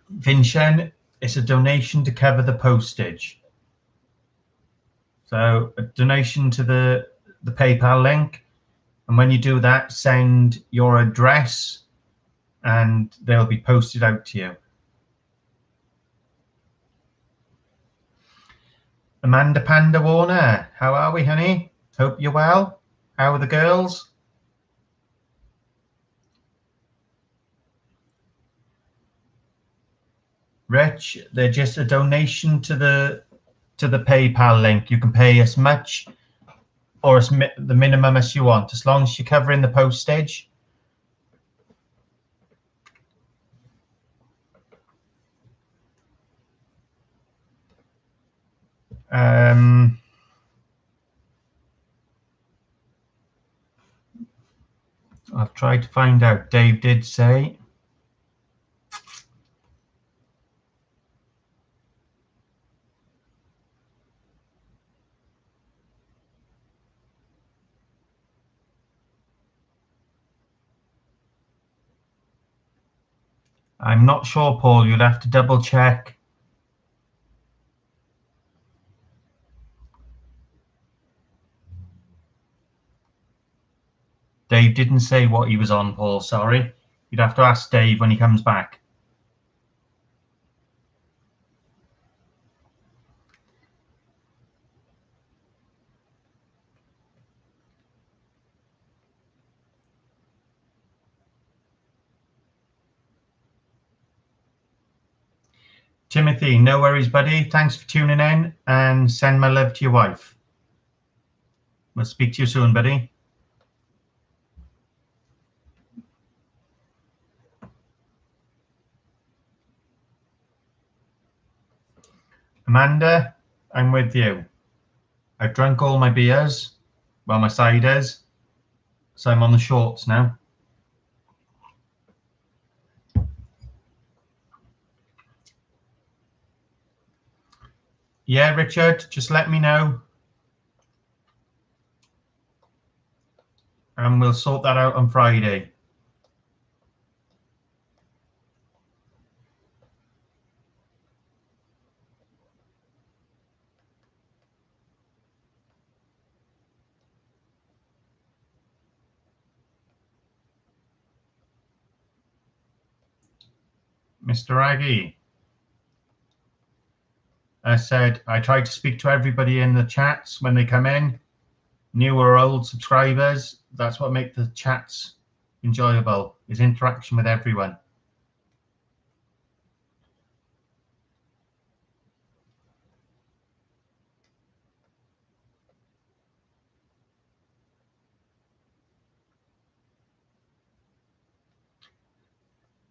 Vincent, it's a donation to cover the postage. So a donation to the PayPal link. And when you do that, send your address and they'll be posted out to you. Amanda Panda Warner, how are we, honey? Hope you're well. How are the girls? Rich, they're just a donation to the PayPal link. You can pay as much or as the minimum as you want, as long as you're covering the postage. I've tried to find out. Dave did say. I'm not sure, Paul. You'd have to double check. Dave didn't say what he was on, Paul. Sorry. You'd have to ask Dave when he comes back. Timothy, no worries, buddy. Thanks for tuning in, and send my love to your wife. We'll speak to you soon, buddy. Amanda, I'm with you. I've drunk all my beers, well, my ciders, so I'm on the shorts now. Yeah, Richard, just let me know, and we'll sort that out on Friday. Mr. Aggie, I said I try to speak to everybody in the chats when they come in, new or old subscribers. That's what makes the chats enjoyable, is interaction with everyone.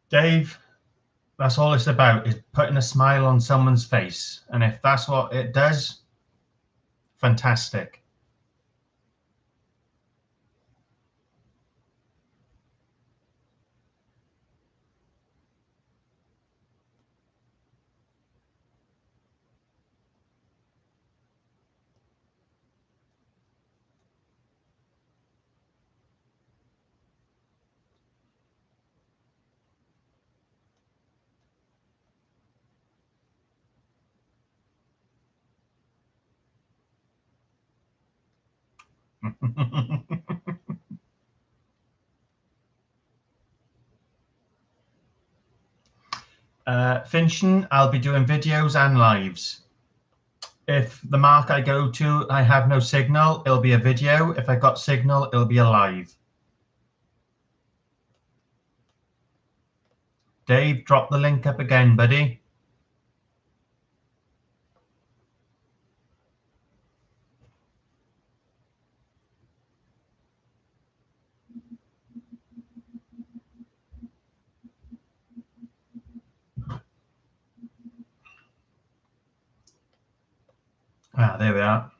Dave, that's all it's about, is putting a smile on someone's face. And if that's what it does, fantastic. Finchon, I'll be doing videos and lives. If the mark I go to, I have no signal, it'll be a video. If I got signal, it'll be a live. Dave, drop the link up again, buddy. Ah, there we are.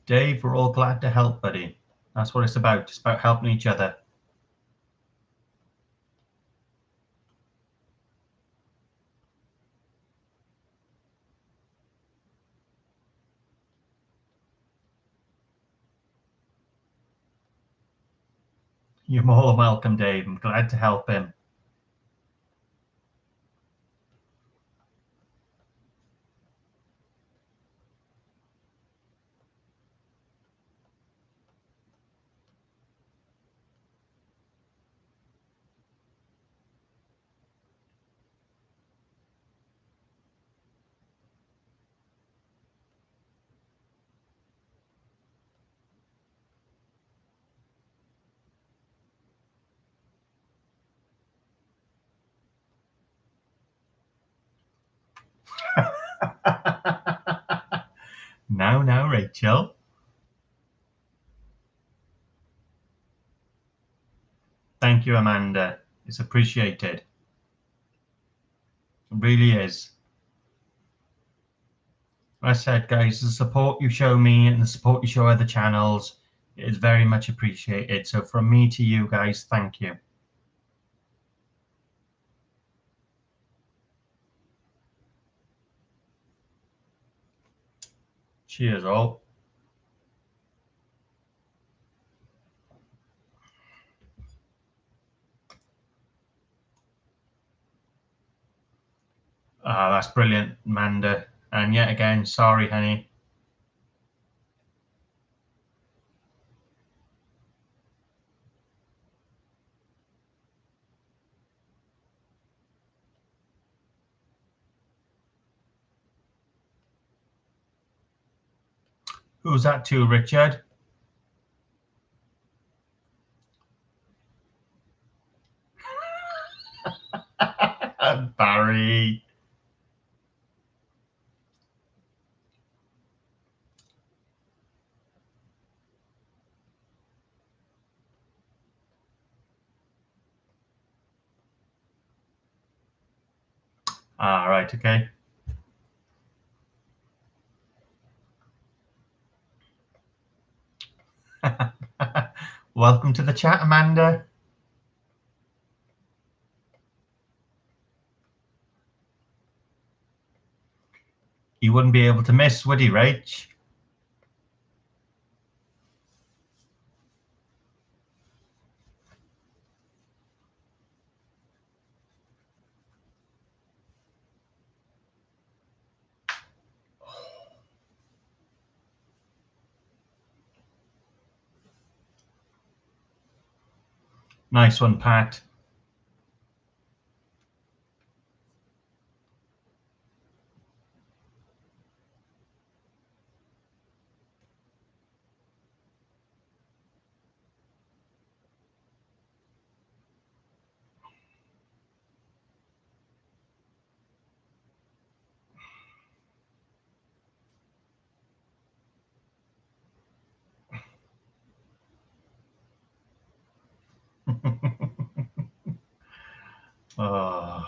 Dave, we're all glad to help, buddy. That's what it's about. It's about helping each other. You're more than welcome, Dave. I'm glad to help him. Now, Rachel. Thank you, Amanda. It's appreciated. It really is. Like I said, guys, the support you show me and the support you show other channels is very much appreciated. So from me to you guys, thank you. Cheers, all. Ah, that's brilliant, Amanda. And yet again, sorry, honey. Who's that to, Richard? Barry. Ah, right, okay. Welcome to the chat, Amanda. You wouldn't be able to miss, would he, Rach? Nice one, Pat. Oh.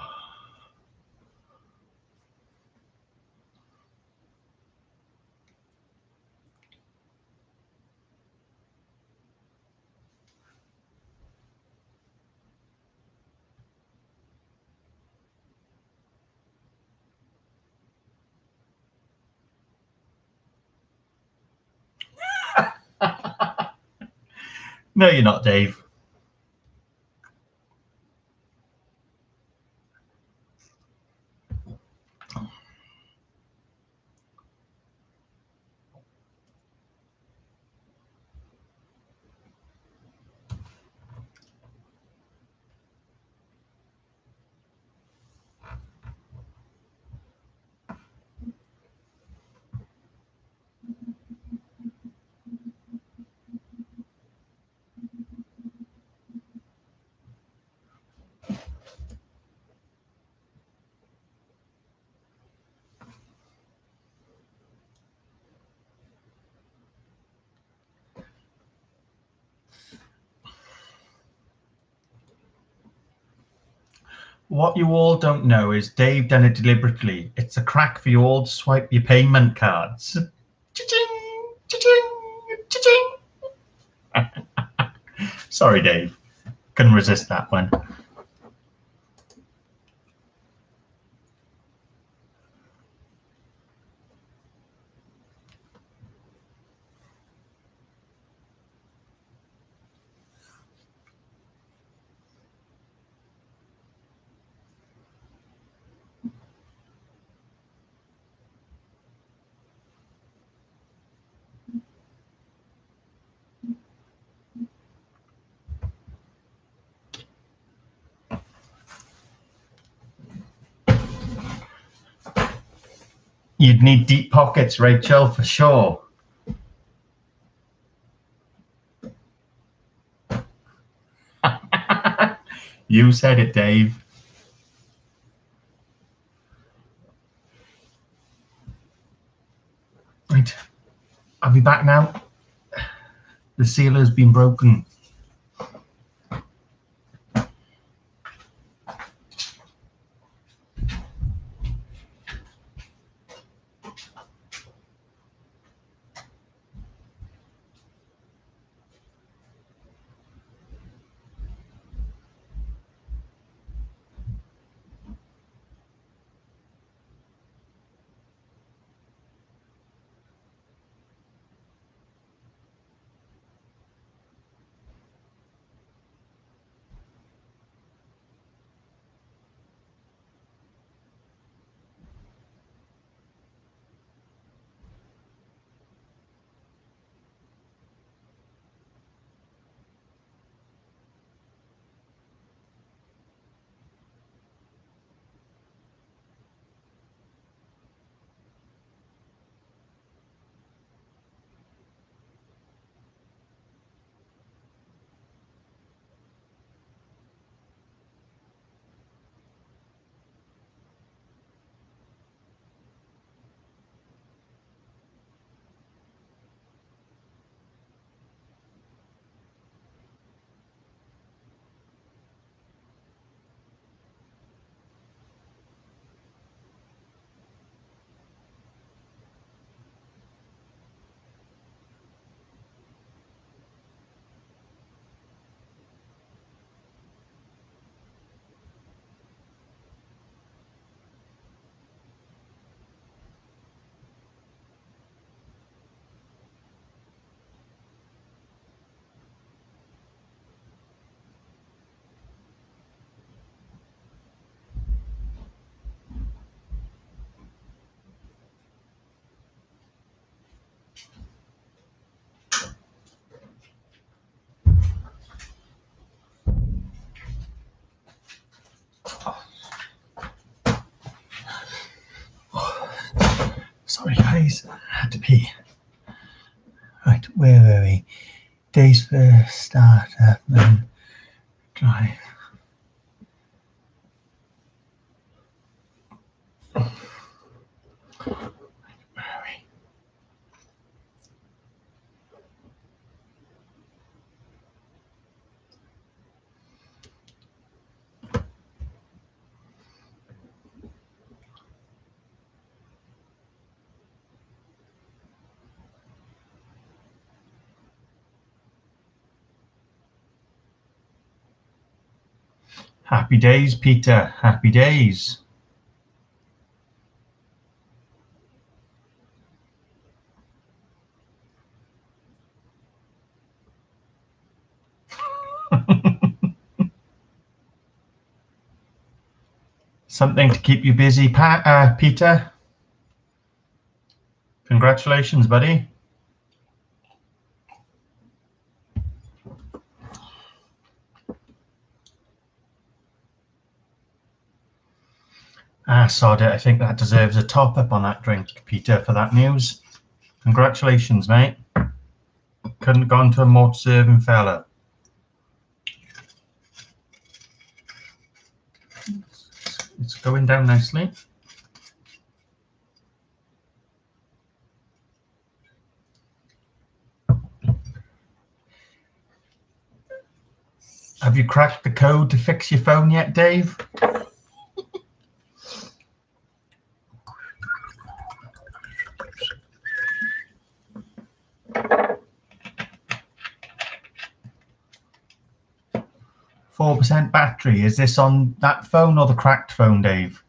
No, you're not, Dave. What you all don't know is Dave done it deliberately. It's a crack for you all to swipe your payment cards. Cha-ching, cha-ching, cha-ching. Sorry, Dave. Couldn't resist that one. You'd need deep pockets, Rachel, for sure. You said it, Dave. Right. I'll be back now. The seal has been broken. guys. I had to pee. Right, where were we? Days first start up and drive. Where are we? Happy days, Peter. Happy days. Something to keep you busy, Peter. Congratulations, buddy. Sod it. I think that deserves a top up on that drink, Peter, for that news. Congratulations, mate. Couldn't have gone to a more deserving fella. It's going down nicely. Have you cracked the code to fix your phone yet, Dave? %4 battery. Is this on that phone or the cracked phone, Dave?